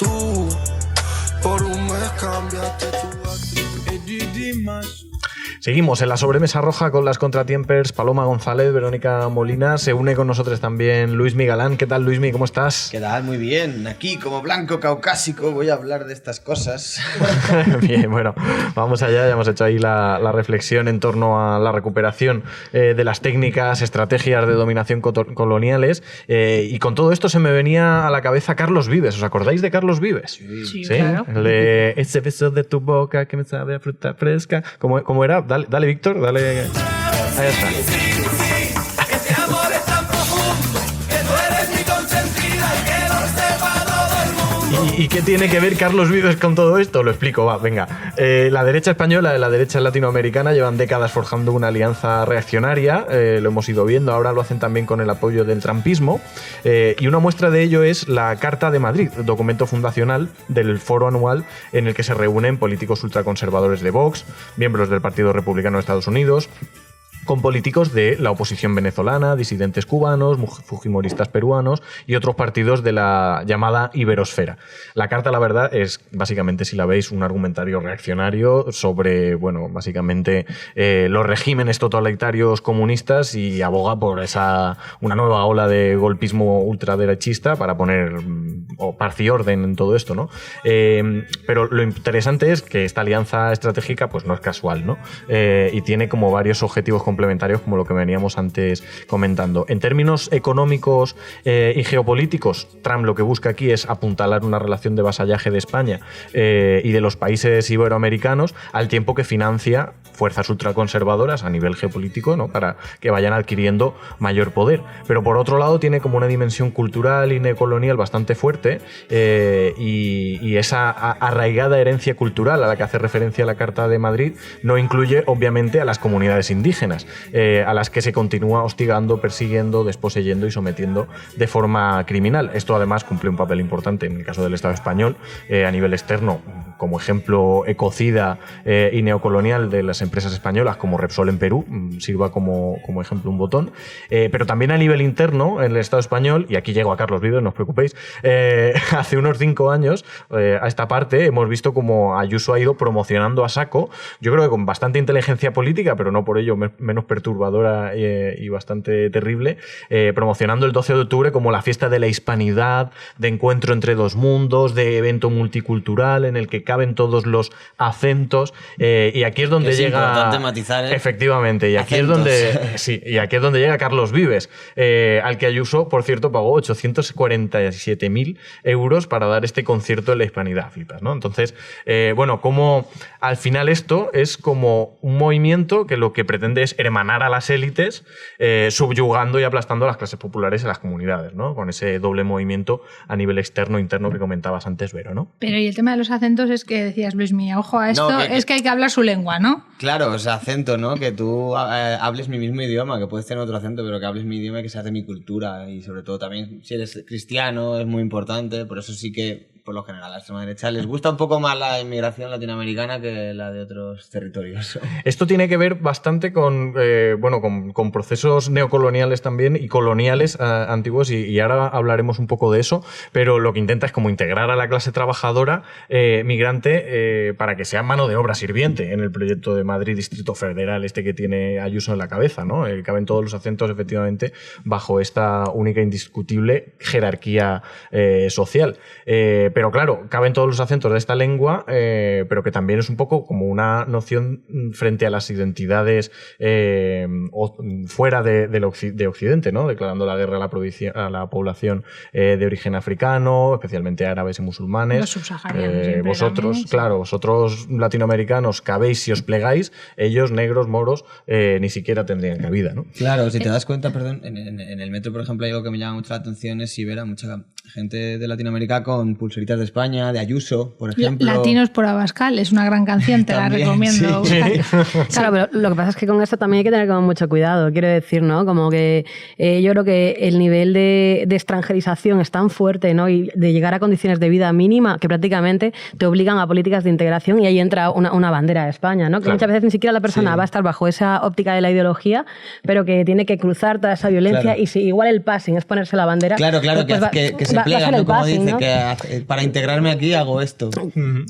Seguimos en la sobremesa roja con las contratiempers. Paloma González, Verónica Molina. Se une con nosotros también Luismi Galán. ¿Qué tal, Luismi? ¿Cómo estás?
¿Qué tal? Muy bien. Aquí, como blanco caucásico, voy a hablar de estas cosas.
Bien, bueno, vamos allá. Ya hemos hecho ahí la reflexión en torno a la recuperación de las técnicas, estrategias de dominación coloniales. Y con todo esto se me venía a la cabeza Carlos Vives. ¿Os acordáis de Carlos Vives?
Sí, claro.
El de ese beso de tu boca que me sabe a fruta fresca. ¿Cómo era? Dale, Víctor, dale. Ahí está.
Este amor es tan profundo que tú eres mi consentida y que lo sepa todo el mundo.
¿Y qué tiene que ver Carlos Vives con todo esto? Lo explico, va, venga. La derecha española y la derecha latinoamericana llevan décadas forjando una alianza reaccionaria, lo hemos ido viendo, ahora lo hacen también con el apoyo del trumpismo, y una muestra de ello es la Carta de Madrid, documento fundacional del foro anual en el que se reúnen políticos ultraconservadores de Vox, miembros del Partido Republicano de Estados Unidos, con políticos de la oposición venezolana, disidentes cubanos, fujimoristas peruanos y otros partidos de la llamada iberosfera. La carta, la verdad, es básicamente, si la veis, un argumentario reaccionario sobre, bueno, básicamente los regímenes totalitarios comunistas y aboga por una nueva ola de golpismo ultraderechista para poner paz y orden en todo esto, ¿no? Pero lo interesante es que esta alianza estratégica pues no es casual, ¿no? Y tiene como varios objetivos complementarios, como lo que veníamos antes comentando. En términos económicos y geopolíticos, Trump lo que busca aquí es apuntalar una relación de vasallaje de España y de los países iberoamericanos, al tiempo que financia fuerzas ultraconservadoras a nivel geopolítico, ¿no? Para que vayan adquiriendo mayor poder. Pero por otro lado tiene como una dimensión cultural y neocolonial bastante fuerte y esa arraigada herencia cultural a la que hace referencia la Carta de Madrid no incluye obviamente a las comunidades indígenas, a las que se continúa hostigando, persiguiendo, desposeyendo y sometiendo de forma criminal. Esto además cumple un papel importante en el caso del Estado español a nivel externo, como ejemplo ecocida y neocolonial de las empresas españolas como Repsol en Perú, sirva como ejemplo un botón, pero también a nivel interno en el Estado español, y aquí llego a Carlos Vives, no os preocupéis, hace unos 5 años a esta parte hemos visto como Ayuso ha ido promocionando a saco, yo creo que con bastante inteligencia política, pero no por ello menos perturbadora y bastante terrible, promocionando el 12 de octubre como la fiesta de la hispanidad, de encuentro entre dos mundos, de evento multicultural en el que caben todos los acentos, y aquí es donde llega...
Es importante matizar, ¿eh?
Efectivamente, y aquí es donde llega Carlos Vives, al que Ayuso, por cierto, pagó 847.000 euros para dar este concierto de la hispanidad, flipas, ¿no? Entonces, bueno, como al final esto es como un movimiento que lo que pretende es hermanar a las élites, subyugando y aplastando a las clases populares y a las comunidades, ¿no? Con ese doble movimiento a nivel externo e interno que comentabas antes, Vero, ¿no?
Pero y el tema de los acentos es que decías, Luismi, ojo a esto, es que hay que hablar su lengua, ¿no?
Claro, o sea, acento, ¿no? Que tú hables mi mismo idioma, que puedes tener otro acento, pero que hables mi idioma y que sea de mi cultura. Y sobre todo también, si eres cristiano, es muy importante. Por eso sí que, por lo general, a la extrema derecha les gusta un poco más la inmigración latinoamericana que la de otros territorios.
Esto tiene que ver bastante con, con procesos neocoloniales también y coloniales antiguos, y ahora hablaremos un poco de eso, pero lo que intenta es como integrar a la clase trabajadora migrante para que sea mano de obra sirviente en el proyecto de Madrid Distrito Federal que tiene Ayuso en la cabeza, ¿no? Caben todos los acentos efectivamente bajo esta única e indiscutible jerarquía social. Pero claro, caben todos los acentos de esta lengua, pero que también es un poco como una noción frente a las identidades fuera de Occidente, ¿no? Declarando la guerra a la población de origen africano, especialmente árabes y musulmanes.
Los subsaharianos.
Vosotros, claro, vosotros latinoamericanos cabéis si os plegáis, ellos, negros, moros, ni siquiera tendrían cabida, ¿no?
Claro, si te das cuenta, perdón, en el metro, por ejemplo, hay algo que me llama mucho la atención, es si ver a mucha gente de Latinoamérica con pulseritas de España, de Ayuso, por ejemplo.
Latinos por Abascal, es una gran canción, te la recomiendo.
Sí. Claro, pero lo que pasa es que con esto también hay que tener como mucho cuidado, quiero decir, ¿no? Como que yo creo que el nivel de extranjerización es tan fuerte, ¿no? Y de llegar a condiciones de vida mínima que prácticamente te obligan a políticas de integración, y ahí entra una bandera de España, ¿no? Que muchas veces ni siquiera la persona va a estar bajo esa óptica de la ideología, pero que tiene que cruzar toda esa violencia, y si igual el passing es ponerse la bandera...
Claro,
pues
que se plega, ¿no? Como dice, ¿no? Que para integrarme aquí hago esto.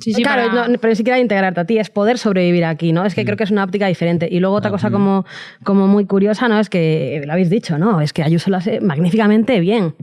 Sí, claro, pero ni siquiera integrarte a ti, es poder sobrevivir aquí, ¿no? Es que creo que es una óptica diferente. Y luego otra cosa como muy curiosa, ¿no? Es que, lo habéis dicho, ¿no? Es que Ayuso lo hace magníficamente bien,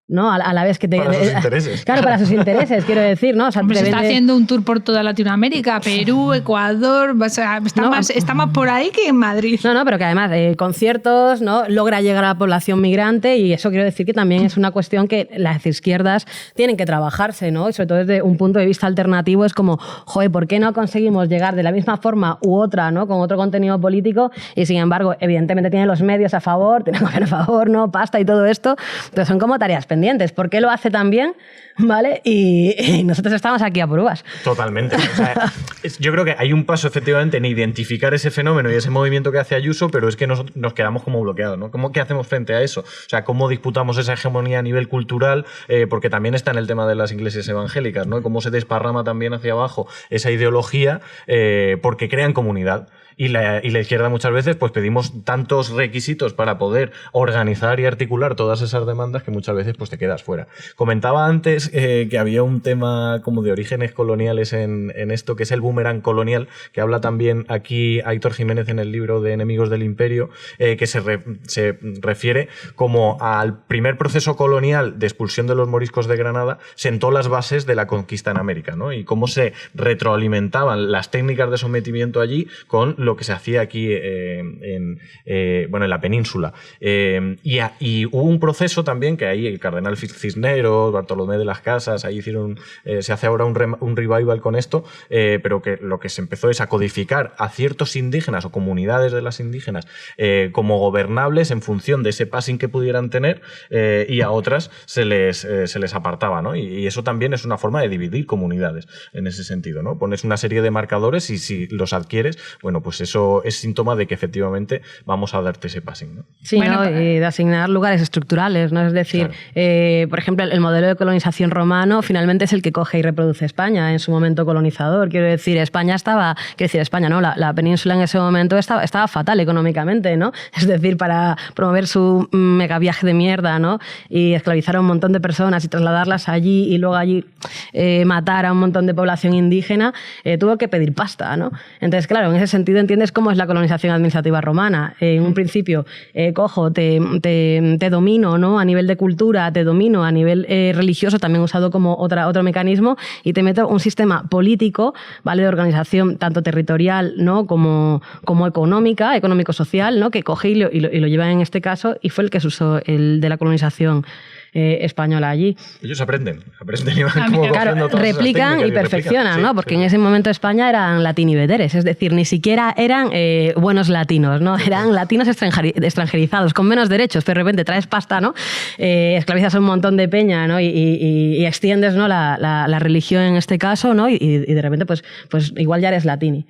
¿no? A la vez que te...
Para sus intereses.
Claro, para sus intereses, quiero decir, ¿no? O sea,
se está haciendo un tour por toda Latinoamérica, Perú, Ecuador, está más por ahí que en Madrid.
No, pero que además conciertos, ¿no? Logra llegar a la población migrante, y eso quiero decir que también es una cuestión que las izquierdas tienen que trabajarse, ¿no? Y sobre todo desde un punto de vista alternativo es como, joder, ¿por qué no conseguimos llegar de la misma forma u otra, ¿no? Con otro contenido político, y sin embargo, evidentemente tiene los medios a favor, tiene gobierno a favor, ¿no? Pasta y todo esto, entonces son como tareas pendientes. ¿Por qué lo hace tan bien? ¿Vale? Y nosotros estamos aquí a pruebas.
Totalmente. O sea, yo creo que hay un paso efectivamente en identificar ese fenómeno y ese movimiento que hace Ayuso, pero es que nos quedamos como bloqueados, ¿no? ¿Qué hacemos frente a eso? O sea, ¿cómo disputamos esa hegemonía a nivel cultural? Porque también está en el tema de las iglesias evangélicas, ¿no? Cómo se desparrama también hacia abajo esa ideología porque crean comunidad. Y la izquierda muchas veces pues pedimos tantos requisitos para poder organizar y articular todas esas demandas que muchas veces pues te quedas fuera. Comentaba antes que había un tema como de orígenes coloniales en esto, que es el boomerang colonial, que habla también aquí Aitor Jiménez en el libro de Enemigos del Imperio, que se refiere como al primer proceso colonial de expulsión de los moriscos de Granada, sentó las bases de la conquista en América, ¿no? Y cómo se retroalimentaban las técnicas de sometimiento allí con lo que se hacía aquí en la península. Y hubo un proceso también que ahí el cardenal Cisneros, Bartolomé de las Casas, ahí hicieron, se hace ahora un revival con esto, pero que lo que se empezó es a codificar a ciertos indígenas o comunidades de las indígenas como gobernables en función de ese passing que pudieran tener, y a otras se les apartaba, ¿no? Y eso también es una forma de dividir comunidades en ese sentido, ¿no? Pones una serie de marcadores y si los adquieres, bueno, pues pues eso es síntoma de que efectivamente vamos a darte ese passing, ¿no?
Sí, bueno, ¿no? Y de asignar lugares estructurales, ¿no? Es decir, claro. Por ejemplo, el modelo de colonización romano finalmente es el que coge y reproduce España en su momento colonizador. Quiero decir, España, ¿no? La península en ese momento estaba fatal económicamente, ¿no? Es decir, para promover su mega viaje de mierda, ¿no? Y esclavizar a un montón de personas y trasladarlas allí y luego allí matar a un montón de población indígena, tuvo que pedir pasta, ¿no? Entonces, claro, en ese sentido entiendes cómo es la colonización administrativa romana. En un principio, cojo, te domino, ¿no? A nivel de cultura, te domino a nivel religioso, también usado como otro mecanismo, y te meto un sistema político, ¿vale? De organización tanto territorial, ¿no? como económica, económico-social, ¿no? Que coge y lo lleva en este caso, y fue el que se usó el de la colonización española allí.
Ellos aprenden y van como
claro, replican y perfeccionan, ¿no? Porque en ese momento España eran latinivederes, es decir, ni siquiera eran buenos latinos, ¿no? Eran latinos extranjerizados, con menos derechos, pero de repente traes pasta, ¿no? Esclavizas a un montón de peña, ¿no? Y extiendes, ¿no? la religión en este caso, ¿no? Y de repente, pues igual ya eres latini.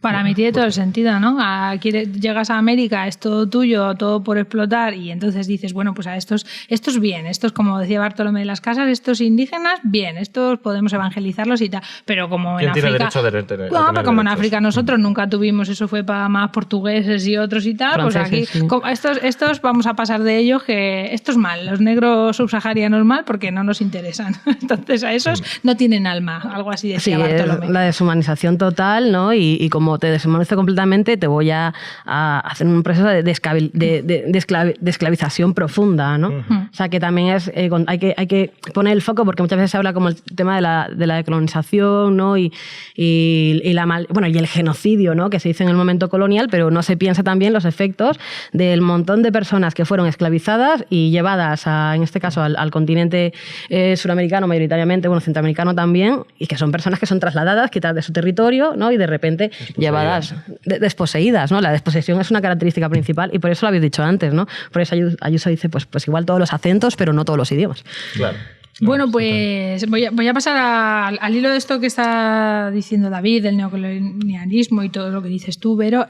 Para mí tiene todo el sentido, ¿no? Llegas a América, es todo tuyo, todo por explotar, y entonces dices, bueno, pues a estos bien, estos, como decía Bartolomé de las Casas, estos indígenas, bien, estos podemos evangelizarlos y tal, pero como en África... pero como en África nosotros nunca tuvimos, eso fue para más portugueses y otros y tal, franceses, pues aquí estos vamos a pasar de ellos, que esto es mal, los negros subsaharianos mal porque no nos interesan. Entonces a esos no tienen alma, algo así decía Bartolomé.
La deshumanización total, ¿no? Y como te deshumanizo completamente, te voy a hacer un proceso de esclavización profunda, ¿no? O sea, que también hay que poner el foco, porque muchas veces se habla como el tema de la decolonización, ¿no? y el genocidio, ¿no? Que se dice en el momento colonial, pero no se piensa también los efectos del montón de personas que fueron esclavizadas y llevadas en este caso al continente suramericano mayoritariamente, centroamericano también, y que son personas que son trasladadas, quitadas de su territorio, ¿no? Y de repente llevadas, desposeídas, ¿no? La desposesión es una característica principal, y por eso lo habéis dicho antes, ¿no? Por eso Ayuso dice, pues igual todos los acentos, pero no todos los idiomas.
Claro.
Bueno, pues voy a pasar al hilo de esto que está diciendo David, del neocolonialismo y todo lo que dices tú, Vero.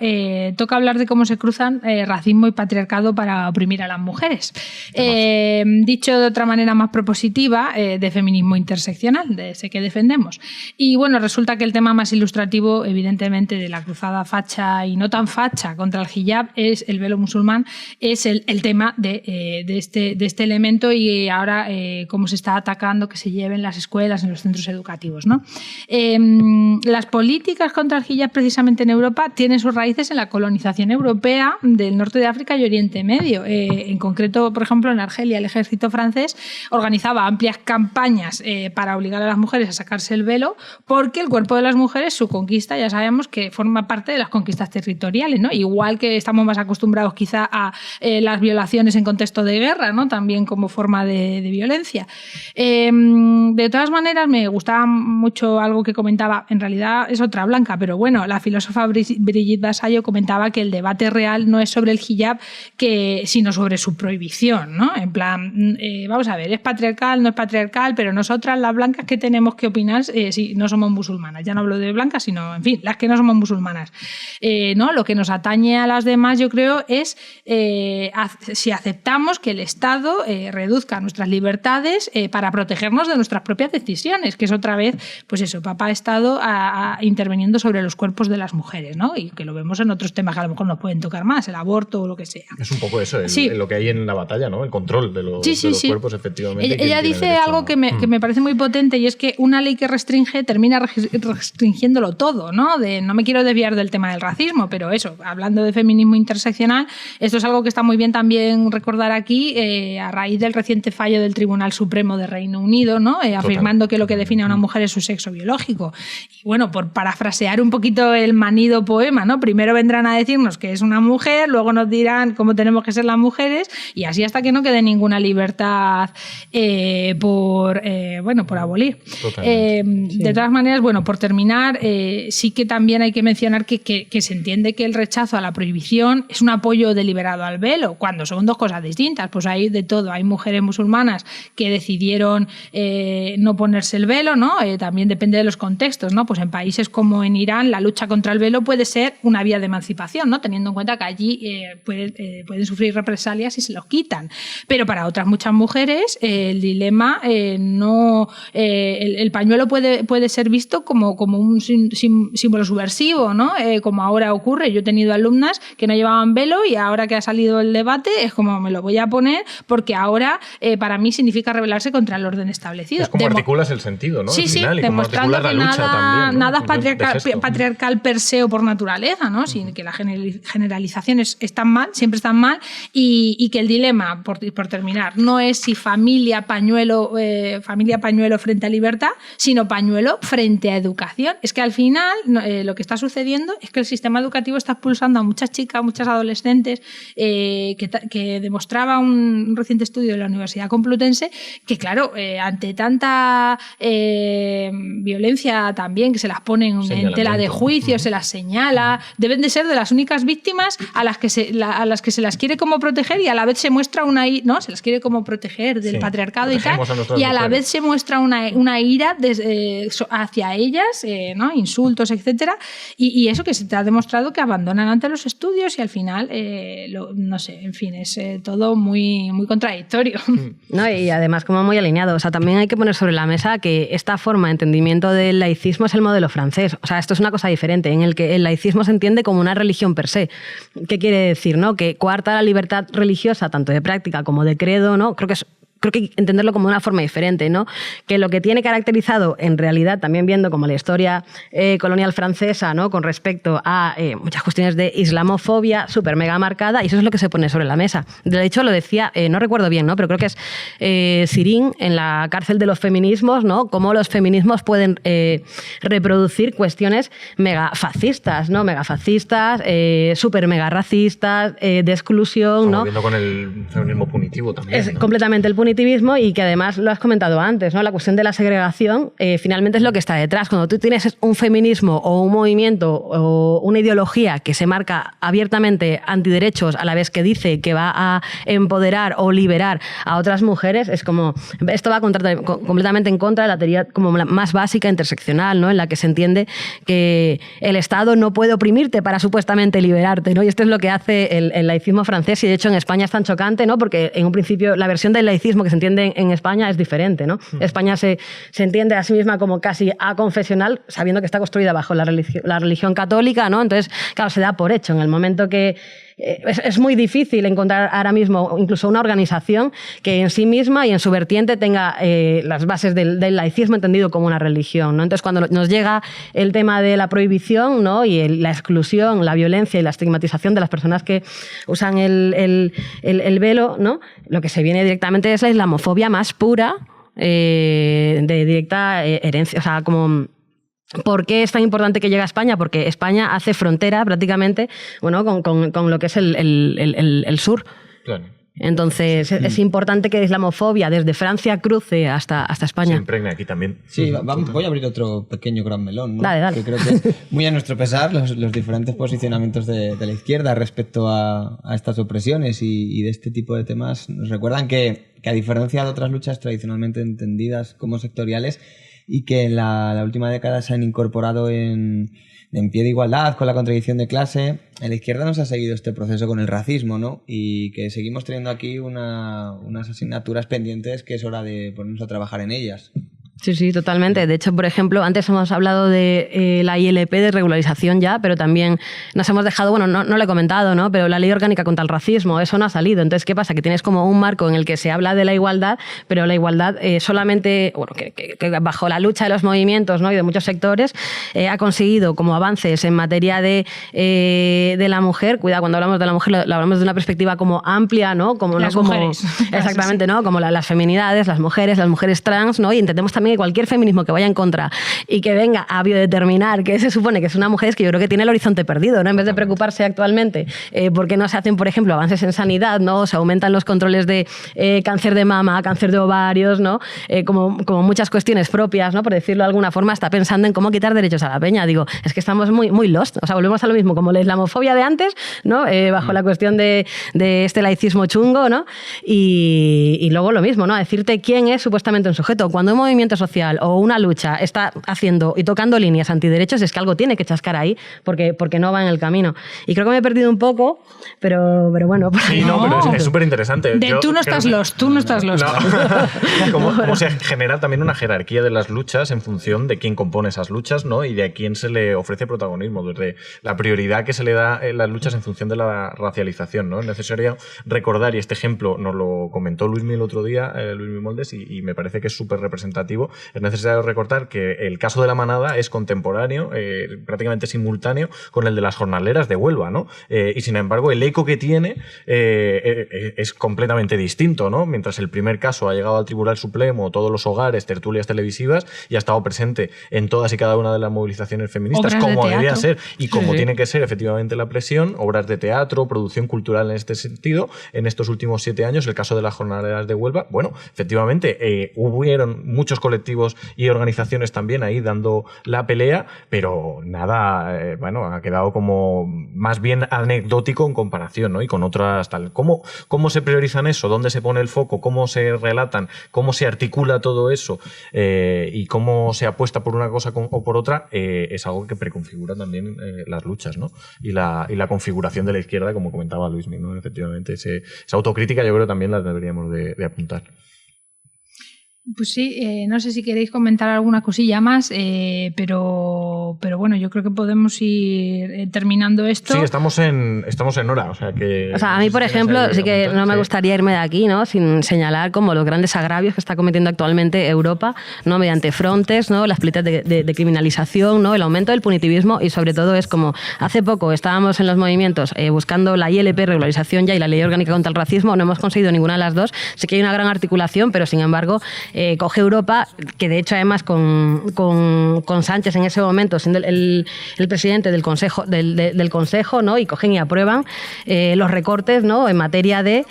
Toca hablar de cómo se cruzan racismo y patriarcado para oprimir a las mujeres. Dicho de otra manera más propositiva, de feminismo interseccional, de ese que defendemos. Y bueno, resulta que el tema más ilustrativo, evidentemente, de la cruzada facha y no tan facha contra el hijab, es el velo musulmán, es el tema de este elemento, y ahora cómo se está atacando que se lleven las escuelas, en los centros educativos, ¿no? Las políticas contra el hijab precisamente en Europa tienen sus raíces en la colonización europea del norte de África y Oriente Medio. En concreto, por ejemplo, en Argelia el ejército francés organizaba amplias campañas para obligar a las mujeres a sacarse el velo, porque el cuerpo de las mujeres, su conquista, ya sabemos que forma parte de las conquistas territoriales, ¿no? Igual que estamos más acostumbrados quizá a las violaciones en contexto de guerra, ¿no? También como forma de violencia. De todas maneras, me gustaba mucho algo que comentaba, en realidad es otra blanca, pero bueno, la filósofa Brigitte Vasallo comentaba que el debate real no es sobre el hijab, sino sobre su prohibición, ¿no? En plan, vamos a ver, es patriarcal, no es patriarcal, pero nosotras las blancas, ¿qué tenemos que opinar si no somos musulmanas? Ya no hablo de blancas, sino, en fin, las que no somos musulmanas. ¿No? Lo que nos atañe a las demás, yo creo, es si aceptamos que el Estado reduzca nuestras libertades para protegernos de nuestras propias decisiones, que es otra vez, pues eso, papá Estado interviniendo sobre los cuerpos de las mujeres, ¿no? Y que lo vemos en otros temas que a lo mejor nos pueden tocar más, el aborto o lo que sea.
Es un poco eso, lo que hay en la batalla, ¿no? El control de los cuerpos, efectivamente.
Ella dice algo que me parece muy potente, y es que una ley que restringe termina restringiéndolo todo, ¿no? No me quiero desviar del tema del racismo, pero eso, hablando de feminismo interseccional, esto es algo que está muy bien también recordar aquí, a raíz del reciente fallo del Tribunal Supremo de Reino Unido, ¿no? Afirmando que lo que define a una mujer es su sexo biológico. Y bueno, por parafrasear un poquito el manido poema, ¿no? Primero vendrán a decirnos que es una mujer, luego nos dirán cómo tenemos que ser las mujeres, y así hasta que no quede ninguna libertad por abolir. De todas maneras, bueno, por terminar, sí que también hay que mencionar que se entiende que el rechazo a la prohibición es un apoyo deliberado al velo, cuando son dos cosas distintas. Pues hay de todo. Hay mujeres musulmanas que decidieron decidieron no ponerse el velo, ¿no? También depende de los contextos, ¿no? Pues en países como en Irán la lucha contra el velo puede ser una vía de emancipación, ¿no? Teniendo en cuenta que allí pueden sufrir represalias si se los quitan. Pero para otras muchas mujeres el dilema el pañuelo puede ser visto como un símbolo subversivo, ¿no? Como ahora ocurre. Yo he tenido alumnas que no llevaban velo y ahora que ha salido el debate es como me lo voy a poner porque ahora para mí significa rebelarse contra el orden establecido.
Es como articulas el sentido, ¿no?
Sí,
al final,
sí,
y como
demostrando
articulas
que
la lucha también, ¿no?
nada
Entonces,
patriarcal per se o por naturaleza, ¿no? Sin que la generalización es tan mal, siempre es tan mal, y que el dilema, por terminar, no es si familia pañuelo frente a libertad, sino pañuelo frente a educación. Es que al final lo que está sucediendo es que el sistema educativo está expulsando a muchas chicas, muchas adolescentes, que demostraba un reciente estudio de la Universidad Complutense que, claro, ante tanta violencia también, que se las ponen en tela de juicio, se las señala, deben de ser de las únicas víctimas a las que se las quiere como proteger y a la vez se muestra ¿no? Se las quiere como proteger del patriarcado y tal, y a la vez se muestra una ira hacia ellas, ¿no? Insultos, etcétera, y eso que se te ha demostrado que abandonan ante los estudios y al final, no sé, en fin, es todo muy, muy contradictorio.
No, y además como muy alineado, o sea, también hay que poner sobre la mesa que esta forma de entendimiento del laicismo es el modelo francés, o sea, esto es una cosa diferente, en el que el laicismo se entiende como una religión per se. ¿Qué quiere decir, no? Que coarta la libertad religiosa, tanto de práctica como de credo, ¿no? Creo que hay que entenderlo como de una forma diferente, ¿no? Que lo que tiene caracterizado, en realidad, también viendo como la historia colonial francesa, ¿no? Con respecto a muchas cuestiones de islamofobia súper mega marcada, y eso es lo que se pone sobre la mesa. De hecho, lo decía, no recuerdo bien, ¿no? Pero creo que es Sirin en la cárcel de los feminismos, ¿no? Cómo los feminismos pueden reproducir cuestiones mega fascistas, ¿no? Mega fascistas, súper mega racistas, de exclusión, ¿no?
Viendo con el feminismo punitivo también.
Es
¿no?
completamente el punitivismo, y que además lo has comentado antes, ¿no? La cuestión de la segregación finalmente es lo que está detrás. Cuando tú tienes un feminismo o un movimiento o una ideología que se marca abiertamente antiderechos a la vez que dice que va a empoderar o liberar a otras mujeres, es como esto va completamente en contra de la teoría como la más básica interseccional, ¿no? En la que se entiende que el Estado no puede oprimirte para supuestamente liberarte, ¿no? Y esto es lo que hace el laicismo francés, y de hecho en España es tan chocante, ¿no? Porque en un principio la versión del laicismo que se entiende en España es diferente, ¿no? España se entiende a sí misma como casi aconfesional, sabiendo que está construida bajo la religión católica, ¿no? Entonces, claro, se da por hecho. En el momento que es muy difícil encontrar ahora mismo incluso una organización que en sí misma y en su vertiente tenga las bases del laicismo entendido como una religión, ¿no? Entonces, cuando nos llega el tema de la prohibición, ¿no? Y la exclusión, la violencia y la estigmatización de las personas que usan el velo, ¿no? Lo que se viene directamente es la islamofobia más pura, de directa herencia, o sea, como... ¿Por qué es tan importante que llegue a España? Porque España hace frontera prácticamente, bueno, con lo que es el sur. Claro. Entonces es importante que la islamofobia desde Francia cruce hasta España.
Se impregne aquí también.
Sí, voy a abrir otro pequeño gran melón, ¿no?
Dale.
Que creo que muy a nuestro pesar los diferentes posicionamientos de la izquierda respecto a estas opresiones y de este tipo de temas nos recuerdan que a diferencia de otras luchas tradicionalmente entendidas como sectoriales, y que en la última década se han incorporado en pie de igualdad con la contradicción de clase, en la izquierda nos ha seguido este proceso con el racismo, ¿no? Y que seguimos teniendo aquí unas asignaturas pendientes que es hora de ponernos a trabajar en ellas.
Sí, totalmente. De hecho, por ejemplo, antes hemos hablado de la ILP de regularización ya, pero también nos hemos dejado, bueno, no lo he comentado, ¿no? Pero la Ley Orgánica contra el Racismo, eso no ha salido. Entonces, ¿qué pasa? Que tienes como un marco en el que se habla de la igualdad, pero la igualdad solamente, bueno, que bajo la lucha de los movimientos, ¿no? Y de muchos sectores, ha conseguido como avances en materia de la mujer. Cuidado, cuando hablamos de la mujer, lo hablamos de una perspectiva como amplia, ¿no? Como
las
no como
mujeres.
Exactamente, ¿no? Como las feminidades, las mujeres trans, ¿no? Y entendemos también mí cualquier feminismo que vaya en contra y que venga a biodeterminar que se supone que es una mujer, es que yo creo que tiene el horizonte perdido, ¿no? En vez de preocuparse actualmente porque no se hacen, por ejemplo, avances en sanidad, ¿no? Se aumentan los controles de cáncer de mama, cáncer de ovarios, ¿no? Como muchas cuestiones propias, ¿no? Por decirlo de alguna forma, está pensando en cómo quitar derechos a la peña. Digo, es que estamos muy lost. O sea, volvemos a lo mismo, como la islamofobia de antes, ¿no? Bajo la cuestión de este laicismo chungo, ¿no? Y luego lo mismo, ¿no? A decirte quién es supuestamente un sujeto. Cuando un movimiento social o una lucha está haciendo y tocando líneas antiderechos, es que algo tiene que chascar ahí porque no va en el camino. Y creo que me he perdido un poco, pero bueno.
Sí, no, pero es súper interesante.
Tú no estás lost.
Como se genera también una jerarquía de las luchas en función de quién compone esas luchas, ¿no? Y de a quién se le ofrece protagonismo, desde la prioridad que se le da en las luchas en función de la racialización, ¿no? Es necesario recordar, y este ejemplo nos lo comentó Luismi el otro día, Luismi Moldes, y me parece que es súper representativo. Es necesario recordar que el caso de la manada es contemporáneo, prácticamente simultáneo con el de las jornaleras de Huelva, ¿no? Y sin embargo, el eco que tiene es completamente distinto, ¿no? Mientras el primer caso ha llegado al Tribunal Supremo, todos los hogares, tertulias televisivas, y ha estado presente en todas y cada una de las movilizaciones feministas,
obras
como
de
debía ser y como
Sí.
tiene que ser efectivamente la presión, obras de teatro, producción cultural en este sentido, en estos últimos 7 años, el caso de las jornaleras de Huelva, bueno, efectivamente, hubieron muchos colectivos y organizaciones también ahí dando la pelea, pero nada, ha quedado como más bien anecdótico en comparación, ¿no? Y con otras tal. ¿Cómo se priorizan eso? ¿Dónde se pone el foco? ¿Cómo se relatan? ¿Cómo se articula todo eso? Y cómo se apuesta por una cosa o por otra, es algo que preconfigura también las luchas, ¿no? Y la configuración de la izquierda, como comentaba Luismi, ¿no? Efectivamente, esa autocrítica yo creo también la deberíamos de apuntar.
Pues sí, no sé si queréis comentar alguna cosilla más, pero bueno, yo creo que podemos ir terminando esto.
Sí, estamos en hora, o sea que...
O sea, a mí, por ejemplo, sí que no me gustaría irme de aquí, ¿no? Sin señalar como los grandes agravios que está cometiendo actualmente Europa, ¿no? Mediante frontes, ¿no? Las políticas de criminalización, ¿no? El aumento del punitivismo y sobre todo es como hace poco estábamos en los movimientos buscando la ILP, regularización ya, y la Ley Orgánica contra el Racismo, no hemos conseguido ninguna de las dos. Sé que hay una gran articulación, pero sin embargo coge Europa, que de hecho además con Sánchez en ese momento siendo el presidente del Consejo, del Consejo, ¿no? Y cogen y aprueban los recortes, ¿no? En materia del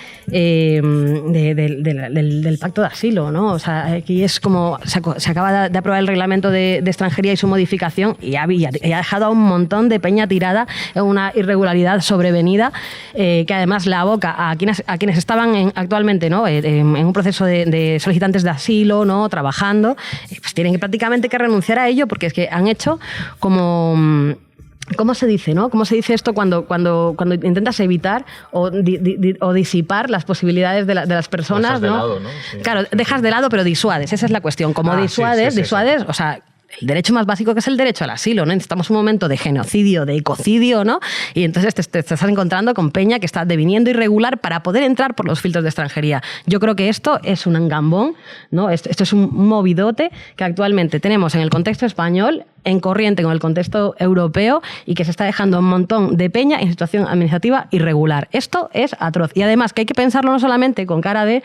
pacto de asilo, ¿no? O sea, aquí es como se acaba de aprobar el reglamento de extranjería y su modificación y ha dejado a un montón de peña tirada en una irregularidad sobrevenida que además la aboca a quienes estaban actualmente, ¿no? En un proceso de solicitantes de asilo, ¿no? Trabajando, pues tienen prácticamente que renunciar a ello porque es que han hecho como... ¿Cómo se dice, no? ¿Cómo se dice esto cuando intentas evitar o disipar las posibilidades de las personas,
¿no?
¿no?
Lado, ¿no? Sí,
claro, dejas de lado pero disuades, esa es la cuestión. Como disuades, o sea... El derecho más básico que es el derecho al asilo, ¿no? Estamos en un momento de genocidio, de ecocidio, ¿no? Y entonces te estás encontrando con peña que está deviniendo irregular para poder entrar por los filtros de extranjería. Yo creo que esto es un engambón, ¿no? Esto es un movidote que actualmente tenemos en el contexto español, en corriente con el contexto europeo y que se está dejando un montón de peña en situación administrativa irregular. Esto es atroz. Y además que hay que pensarlo no solamente con cara de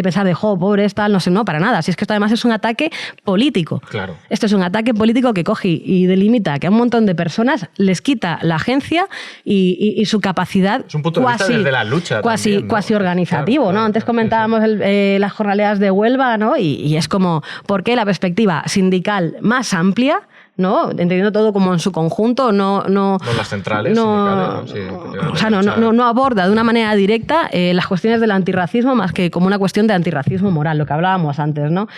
pensar de, pobres, tal, no sé, no, para nada. Si es que esto además es un ataque político.
Claro.
Esto es un ataque político que coge y delimita que a un montón de personas les quita la agencia y su capacidad
es un punto de vista desde la lucha
cuasi organizativo,
claro,
¿no? Antes comentábamos las jornaleras de Huelva, ¿no? Y es como, ¿por qué la perspectiva sindical más amplia, ¿no? Entendiendo todo como en su conjunto, no
las centrales sindicales, ¿no? Sí,
o sea, no aborda de una manera directa las cuestiones del antirracismo más que como una cuestión de antirracismo moral, lo que hablábamos antes, ¿no?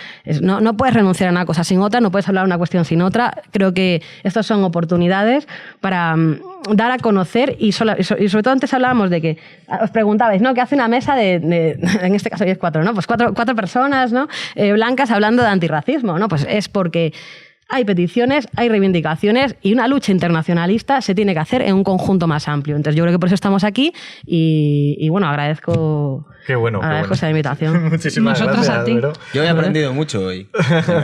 No puedes renunciar a una cosa sin otra, no puedes hablar de una cuestión sin otra. Creo que estas son oportunidades para dar a conocer y sobre todo antes hablábamos de que os preguntabais, ¿no? ¿Qué hace una mesa en este caso 4, ¿no? Pues cuatro personas, ¿no? Blancas hablando de antirracismo, ¿no? Pues es porque hay peticiones, hay reivindicaciones y una lucha internacionalista se tiene que hacer en un conjunto más amplio. Entonces yo creo que por eso estamos aquí y bueno, agradezco esa invitación.
Muchísimas
Nosotros
gracias,
a ti.
Vero.
Yo he aprendido mucho hoy.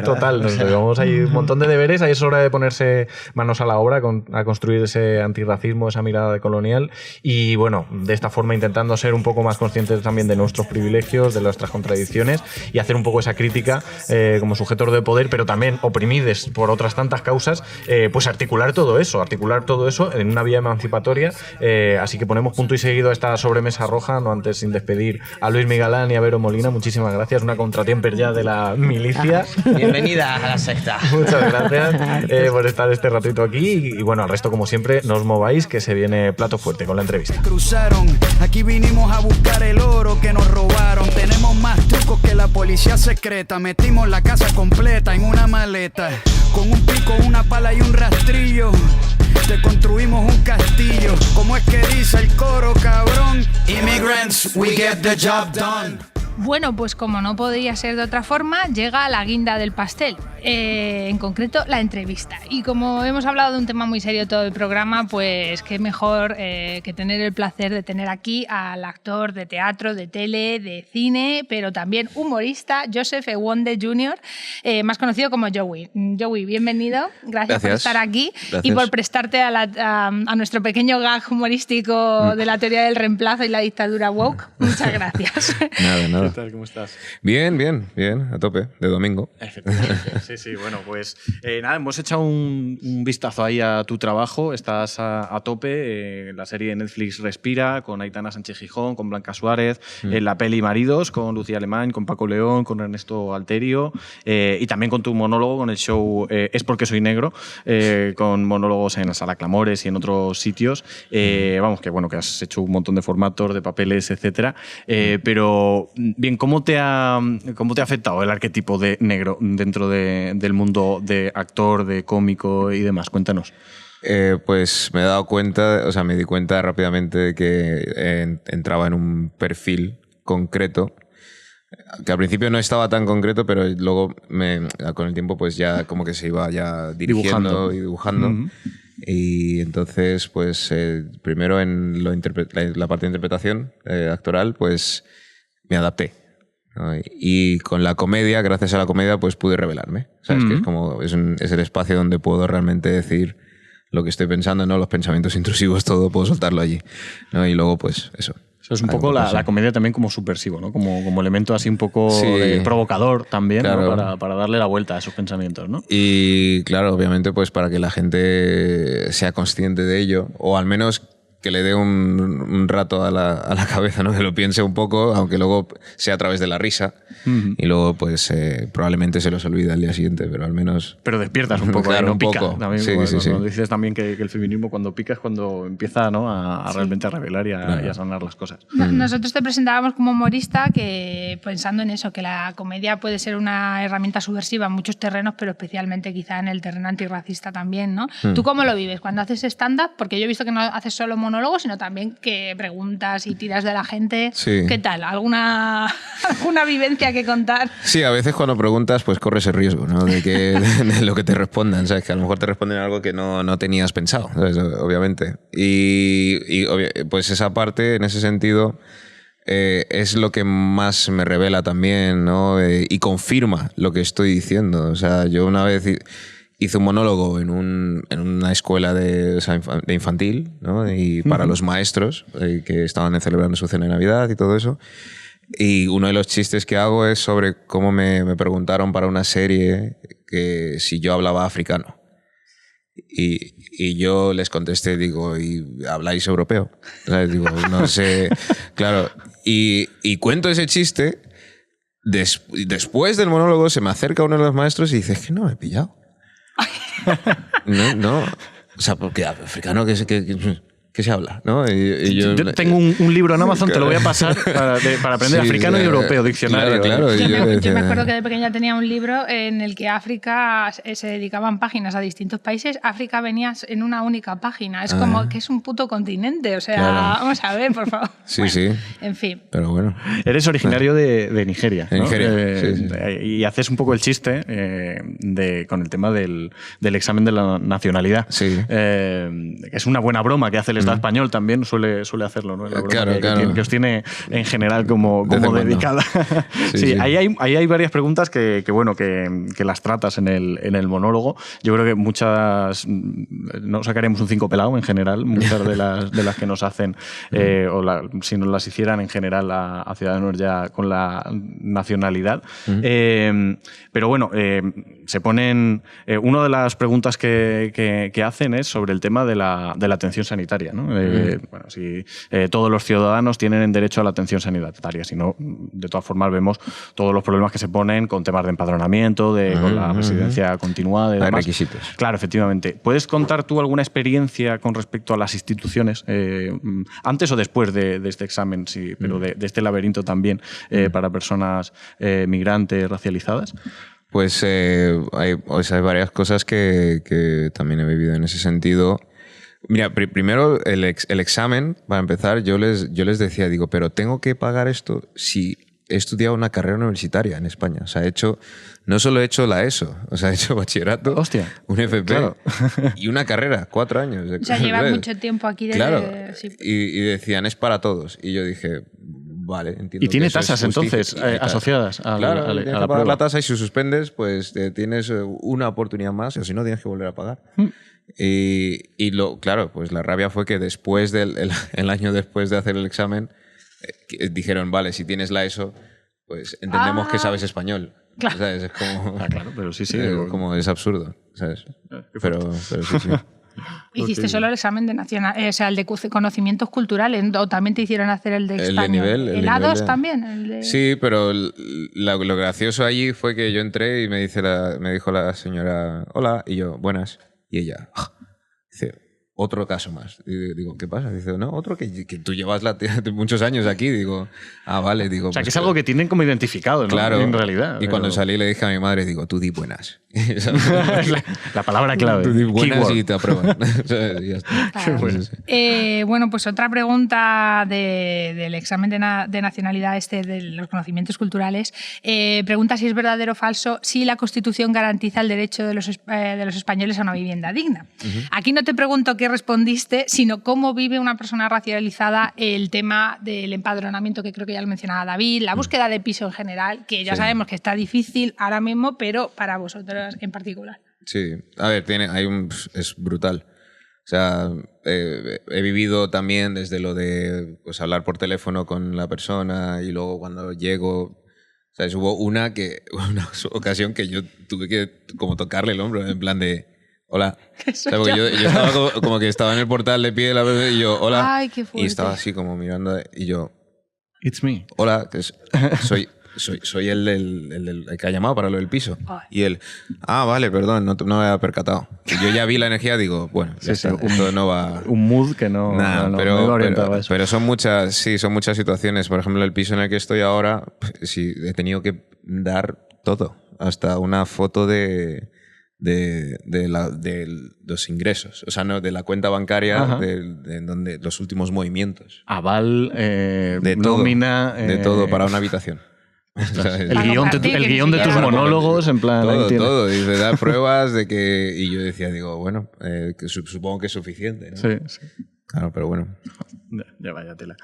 Total, nos llevamos ahí un montón de deberes. Ahí es hora de ponerse manos a la obra a construir ese antirracismo, esa mirada decolonial y bueno, de esta forma intentando ser un poco más conscientes también de nuestros privilegios, de nuestras contradicciones y hacer un poco esa crítica como sujetos de poder, pero también oprimides por otras tantas causas, pues articular todo eso en una vía emancipatoria. Así que ponemos punto y seguido a esta sobremesa roja, no antes sin despedir a Luis Migalán y a Vero Molina. Muchísimas gracias, una contratiemper ya de la milicia.
Bienvenida a la secta.
Muchas gracias por estar este ratito aquí y bueno, al resto como siempre, no os mováis que se viene plato fuerte con la entrevista.
Cruzaron, aquí vinimos a buscar el oro que nos robaron. Tenemos más trucos que la policía secreta. Metimos la casa completa en una maleta. Con un pico, una pala y un rastrillo. Te construimos un castillo. ¿Cómo es que dice el coro, cabrón? Immigrants, we get the job done.
Bueno, pues como no podría ser de otra forma, llega la guinda del pastel, en concreto la entrevista. Y como hemos hablado de un tema muy serio todo el programa, pues qué mejor que tener el placer de tener aquí al actor de teatro, de tele, de cine, pero también humorista, Joseph Ewonde Jr., más conocido como Joey. Joey, bienvenido. Gracias por estar aquí.
Gracias.
Y por prestarte a nuestro pequeño gag humorístico de la teoría del reemplazo y la dictadura woke. Muchas gracias.
Nada.
¿Qué tal? ¿Cómo estás?
Bien, a tope, de domingo.
Efectivamente, sí, bueno, pues nada, hemos echado un vistazo ahí a tu trabajo, estás a tope, la serie de Netflix Respira, con Aitana Sánchez Gijón, con Blanca Suárez, en la peli Maridos, con Lucía Alemán, con Paco León, con Ernesto Alterio, y también con tu monólogo, con el show Es porque soy negro, con monólogos en la Sala Clamores y en otros sitios. Vamos, que bueno, que has hecho un montón de formatos, de papeles, etcétera, pero bien, ¿cómo te ha afectado el arquetipo de negro dentro del mundo de actor, de cómico y demás? Cuéntanos.
Pues me he dado cuenta, o sea, me di cuenta rápidamente de que entraba en un perfil concreto, que al principio no estaba tan concreto, pero luego con el tiempo pues ya como que se iba ya dirigiendo y dibujando. Uh-huh. Y entonces, pues primero en la parte de interpretación actoral, pues me adapté, ¿no? Y con la comedia, gracias a la comedia, pues pude revelarme. ¿Sabes? Que es como es el espacio donde puedo realmente decir lo que estoy pensando, ¿no? Los pensamientos intrusivos, todo puedo soltarlo allí, ¿no? Y luego, pues eso.
Eso es un poco la comedia también como subversivo, ¿no? Como elemento así un poco provocador también, claro, ¿no? Para darle la vuelta a esos pensamientos, ¿no?
Y claro, obviamente, pues para que la gente sea consciente de ello, o al menos que le dé un rato a la cabeza, ¿no? Que lo piense un poco, aunque luego sea a través de la risa. Uh-huh. Y luego, pues, probablemente se los olvida al día siguiente, pero al menos...
Pero despiertas un poco,
claro,
no
un
pica.
poco.
También,
sí.
Cuando dices también que el feminismo cuando pica es cuando empieza, ¿no? a realmente a revelar y a sanar las cosas.
Nosotros te presentábamos como humorista que, pensando en eso, que la comedia puede ser una herramienta subversiva en muchos terrenos, pero especialmente quizá en el terreno antirracista también, ¿no? ¿Tú cómo lo vives cuando haces stand-up? Porque yo he visto que no haces solo monólogos, sino también que preguntas y tiras de la gente.
Sí.
¿Qué tal? ¿Alguna vivencia que contar?
Sí, a veces cuando preguntas pues corres el riesgo, ¿no? de lo que te respondan, ¿sabes? Que a lo mejor te responden algo que no tenías pensado, ¿sabes? Obviamente. Y pues esa parte, en ese sentido, es lo que más me revela también, ¿no? Y confirma lo que estoy diciendo. O sea, yo una vez hice un monólogo en una escuela de infantil, ¿no? Y para los maestros que estaban celebrando su cena de Navidad y todo eso. Y uno de los chistes que hago es sobre cómo me preguntaron para una serie que si yo hablaba africano. Y yo les contesté, digo, ¿y habláis europeo? ¿Sabes? Digo, no sé. Claro. Y cuento ese chiste. Después del monólogo se me acerca uno de los maestros y dice, es que no me he pillado. No. O sea, porque africano, ¿qué ¿qué se habla? ¿No? Y
yo tengo un libro en Amazon, te lo voy a pasar para aprender africano y europeo, diccionario.
Claro.
Yo me acuerdo que de pequeña tenía un libro en el que África se dedicaban páginas a distintos países. África venía en una única página. Es como que es un puto continente. O sea, vamos a ver, por favor.
Sí,
bueno,
sí.
En fin.
Pero bueno.
Eres originario de Nigeria, ¿no?
De Nigeria, sí.
Y haces un poco el chiste con el tema del examen de la nacionalidad.
Sí.
Es una buena broma que hace el Estado español también, suele hacerlo, ¿no? La broma que os tiene en general como dedicada. Sí. Ahí hay varias preguntas que las tratas en el monólogo. Yo creo que muchas no sacaremos un 5 pelado en general, muchas de las que nos hacen, si nos las hicieran en general a ciudadanos ya con la nacionalidad. Pero bueno, se ponen... una de las preguntas que hacen es sobre el tema de la atención sanitaria, ¿no? Si todos los ciudadanos tienen derecho a la atención sanitaria, si no, de todas formas vemos todos los problemas que se ponen con temas de empadronamiento, con la residencia continuada y demás.
Hay requisitos.
Claro, efectivamente. ¿Puedes contar tú alguna experiencia con respecto a las instituciones, antes o después de este examen, sí, pero de este laberinto también, para personas migrantes, racializadas?
Pues hay varias cosas que también he vivido en ese sentido. Mira, primero el examen, para empezar, yo les decía, digo, pero tengo que pagar esto si he estudiado una carrera universitaria en España. O sea, no solo he hecho la ESO, o sea, he hecho bachillerato, un FP y una carrera, 4 años.
O sea, llevas mucho tiempo aquí.
Claro, sí. Y decían, es para todos. Y yo dije, vale, entiendo.
¿Y tiene tasas entonces asociadas a la
tienes que pagar
prueba?
La tasa y si suspendes, pues tienes una oportunidad más, o si no, tienes que volver a pagar. Claro, pues la rabia fue que después el año después de hacer el examen, dijeron, vale, si tienes la ESO, pues entendemos que sabes español.
Claro.
¿Sabes? Es como...
claro, pero sí.
Como es absurdo, ¿sabes? Pero sí.
¿Hiciste solo el examen de el de conocimientos culturales o también te hicieron hacer el de español?
El de nivel.
¿El A2 también?
Sí, pero lo gracioso allí fue que yo entré y me dijo la señora, hola, y yo, buenas. Y ella, dice, otro caso más. Y digo, ¿qué pasa? Dice, no, otro que tú llevas muchos años aquí. Digo, vale. Digo,
o sea, que es algo que tienen como identificado, ¿no?
Claro.
En realidad.
Y cuando salí le dije a mi madre, digo, tú di buenas.
la palabra clave.
Tú di buenas keyword. Y te aprueban. Ya está.
Claro. Bueno, pues otra pregunta del examen de nacionalidad de los conocimientos culturales. Pregunta si es verdadero o falso si la Constitución garantiza el derecho de los españoles a una vivienda digna. Aquí no te pregunto qué respondiste, sino cómo vive una persona racializada el tema del empadronamiento, que creo que ya lo mencionaba David, la búsqueda de piso en general, que ya sabemos que está difícil ahora mismo, pero para vosotros en particular.
Sí, a ver, es brutal. O sea, he vivido también desde lo de hablar por teléfono con la persona y luego cuando llego, ¿sabes? Hubo una ocasión que yo tuve que como tocarle el hombro, en plan de hola. O sea, yo estaba como que estaba en el portal de pie de la persona y yo, hola.
Ay, qué fuerte.
Y estaba así como mirando y yo,
it's me.
Hola, soy el que ha llamado para lo del piso. Y él, vale, perdón, no me había percatado. Y yo ya vi la energía, digo, bueno, esto no va...
Un mood que no
pero son muchas situaciones. Por ejemplo, el piso en el que estoy ahora, sí, he tenido que dar todo, hasta una foto de los ingresos, o sea, no de la cuenta bancaria, de donde los últimos movimientos.
Aval,
de todo,
nómina...
de todo para una habitación.
El guión de tus monólogos, en plan...
Todo. Dice, da pruebas de que... Y yo decía, bueno, que supongo que es suficiente, ¿no?
Sí.
Claro, pero bueno.
Ya vaya tela.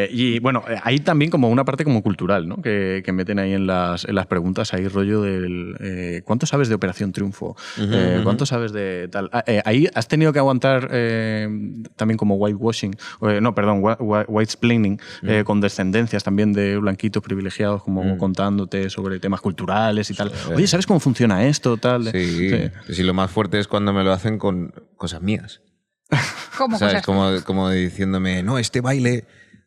Y bueno, hay también como una parte como cultural, ¿no? Que meten ahí en las preguntas, hay rollo del... ¿cuánto sabes de Operación Triunfo? ¿Cuánto sabes de tal? Ahí has tenido que aguantar también como whitewashing, whitesplaining, con descendencias también de blanquitos privilegiados, como contándote sobre temas culturales y tal. Oye, ¿sabes cómo funciona esto? Tal?
Sí, lo más fuerte es cuando me lo hacen con cosas mías.
¿Cómo?
¿Sabes? Como diciéndome, no, este baile,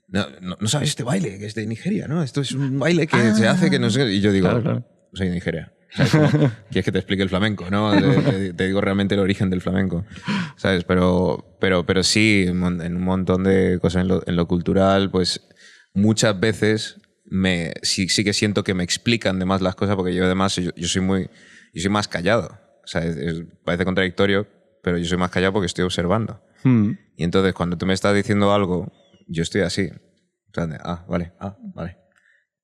no sabes este baile, que es de Nigeria, ¿no? Esto es un baile que se hace que no sé. Y yo digo,
claro.
soy de Nigeria. ¿Sabes? Como, ¿quieres que te explique el flamenco? ¿No? Te digo realmente el origen del flamenco, ¿sabes? Pero sí, en un montón de cosas en lo cultural, pues muchas veces sí que siento que me explican de más las cosas, porque yo además yo soy más callado. O sea, parece contradictorio, pero yo soy más callado porque estoy observando. Y entonces cuando tú me estás diciendo algo, yo estoy así. En plan de, vale.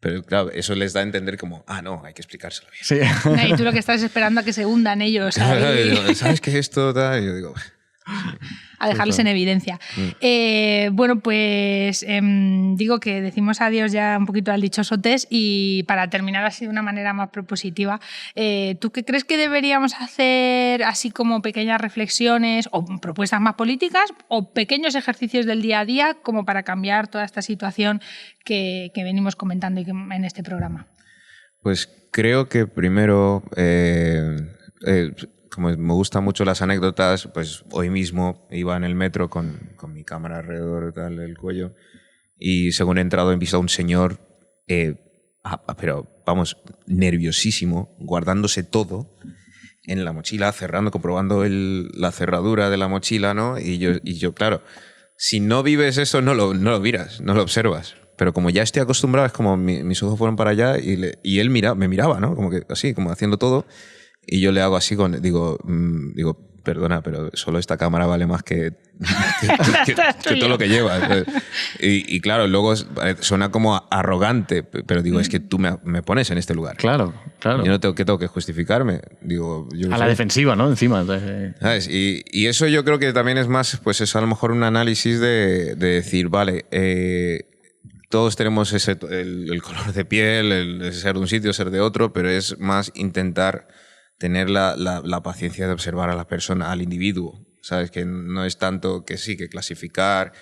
Pero claro, eso les da a entender como, no, hay que explicárselo bien.
Sí.
Y tú lo que estás esperando a que se hundan ellos.
¿Sabes qué es esto? Y yo digo...
A dejarles en evidencia. Bueno, pues digo que decimos adiós ya un poquito al dichoso test, y para terminar así de una manera más propositiva, ¿tú qué crees que deberíamos hacer, así como pequeñas reflexiones o propuestas más políticas o pequeños ejercicios del día a día como para cambiar toda esta situación que venimos comentando en este programa?
Pues creo que primero... como me gustan mucho las anécdotas, pues hoy mismo iba en el metro con mi cámara alrededor del cuello, y según he entrado he visto a un señor, pero vamos, nerviosísimo, guardándose todo en la mochila, comprobando la cerradura de la mochila, ¿no? Y yo, claro, si no vives eso no lo miras, no lo observas. Pero como ya estoy acostumbrado, es como mis ojos fueron para allá y él me miraba, ¿no? Como que así, como haciendo todo. Y yo le hago así digo, perdona, pero solo esta cámara vale más que todo lo que llevas. Y claro, luego suena como arrogante, pero digo, es que tú me pones en este lugar.
Claro.
Yo no tengo que justificarme. Digo,
a la defensiva, ¿no? Encima.
¿Sabes? Y eso yo creo que también es más, pues es a lo mejor un análisis de decir, vale, todos tenemos el color de piel, el ser de un sitio, ser de otro, pero es más intentar tener la paciencia de observar a la persona, al individuo, ¿sabes? Que no es tanto que clasificar,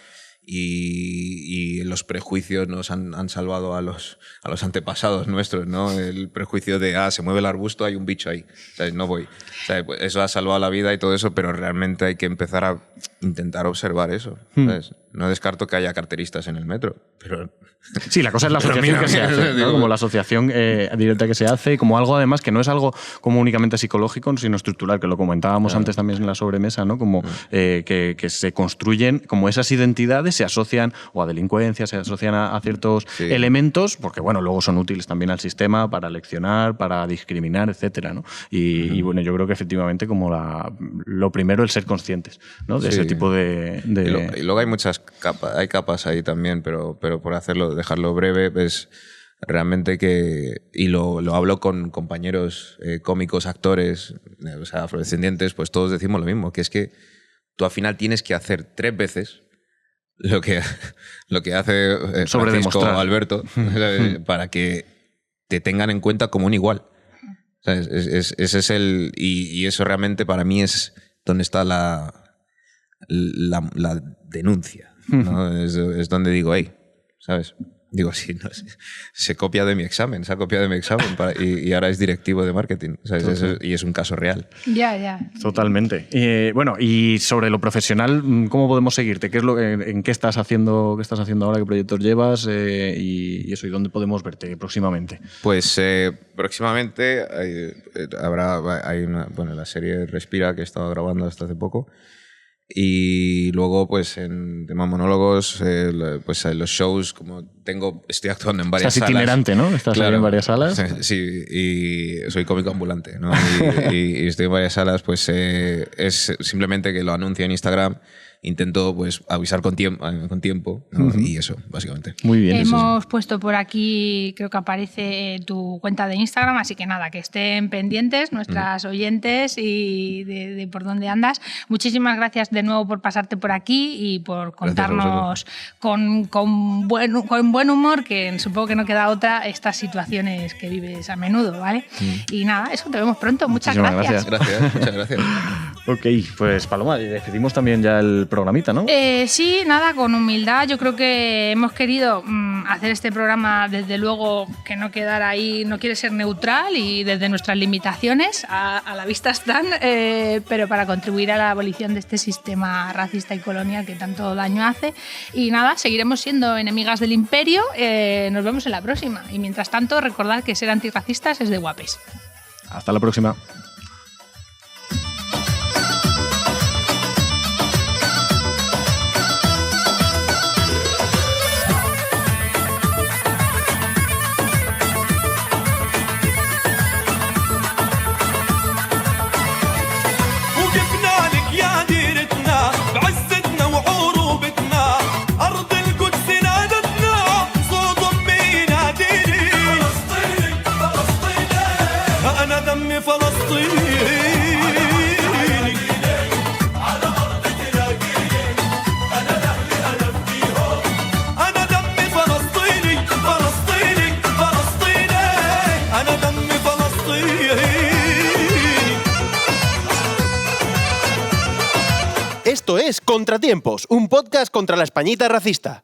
y los prejuicios nos han salvado a los antepasados nuestros, ¿no? El prejuicio de, se mueve el arbusto, hay un bicho ahí, ¿sabes? No voy. ¿Sabes? Pues eso ha salvado la vida y todo eso, pero realmente hay que empezar a intentar observar eso, ¿sabes? No descarto que haya carteristas en el metro, pero...
Sí, la cosa es la asociación que se hace, ¿no? Como la asociación directa que se hace, y como algo además que no es algo como únicamente psicológico, sino estructural, que lo comentábamos antes también en la sobremesa, ¿no? Como que se construyen, como esas identidades se asocian o a delincuencia, se asocian a ciertos elementos, porque bueno, luego son útiles también al sistema para leccionar, para discriminar, etcétera, ¿no? Y bueno, yo creo que efectivamente como lo primero es ser conscientes, ¿no? De ese tipo de...
Y luego hay muchas capas, hay capas ahí también, pero por dejarlo breve, pues realmente y lo hablo con compañeros cómicos, actores, o sea, afrodescendientes, pues todos decimos lo mismo, que es que tú al final tienes que hacer 3 veces lo que hace Francisco o Alberto para que te tengan en cuenta como un igual. ¿Sabes? Ese es y eso realmente para mí es donde está la denuncia, ¿no? Es donde digo, hey, ¿sabes? Digo, sí, no, se ha copiado de mi examen y ahora es directivo de marketing, ¿sabes? Y es un caso real.
Ya.
Totalmente. Bueno, y sobre lo profesional, ¿cómo podemos seguirte? ¿En qué estás haciendo ahora? ¿Qué proyectos llevas? Y eso, ¿y dónde podemos verte próximamente?
Pues próximamente hay la serie Respira, que he estado grabando hasta hace poco. Y luego, pues en temas monólogos, pues en los shows, como estoy actuando en varias salas.
Estás itinerante, ¿no? Estás ahí en varias salas.
Sí, y soy cómico ambulante, ¿no? Y estoy en varias salas, pues es simplemente que lo anuncio en Instagram. Intento pues avisar con tiempo, ¿no? Y eso, básicamente.
Muy bien.
Hemos puesto por aquí, creo que aparece tu cuenta de Instagram, así que nada, que estén pendientes nuestras oyentes y de por dónde andas. Muchísimas gracias de nuevo por pasarte por aquí y por contarnos con buen humor, que supongo que no queda otra, estas situaciones que vives a menudo, ¿vale? Y nada, eso, te vemos pronto. Muchas gracias.
Muchas gracias.
Ok, pues Paloma, decidimos también ya el programita, ¿no?
Sí, nada, con humildad. Yo creo que hemos querido hacer este programa, desde luego, que no quedara ahí, no quiere ser neutral y desde nuestras limitaciones, a la vista están, pero para contribuir a la abolición de este sistema racista y colonial que tanto daño hace. Y nada, seguiremos siendo enemigas del imperio. Nos vemos en la próxima. Y mientras tanto, recordad que ser antirracistas es de guapes.
Hasta la próxima.
Esto es Contratiempos, un podcast contra la Españita racista.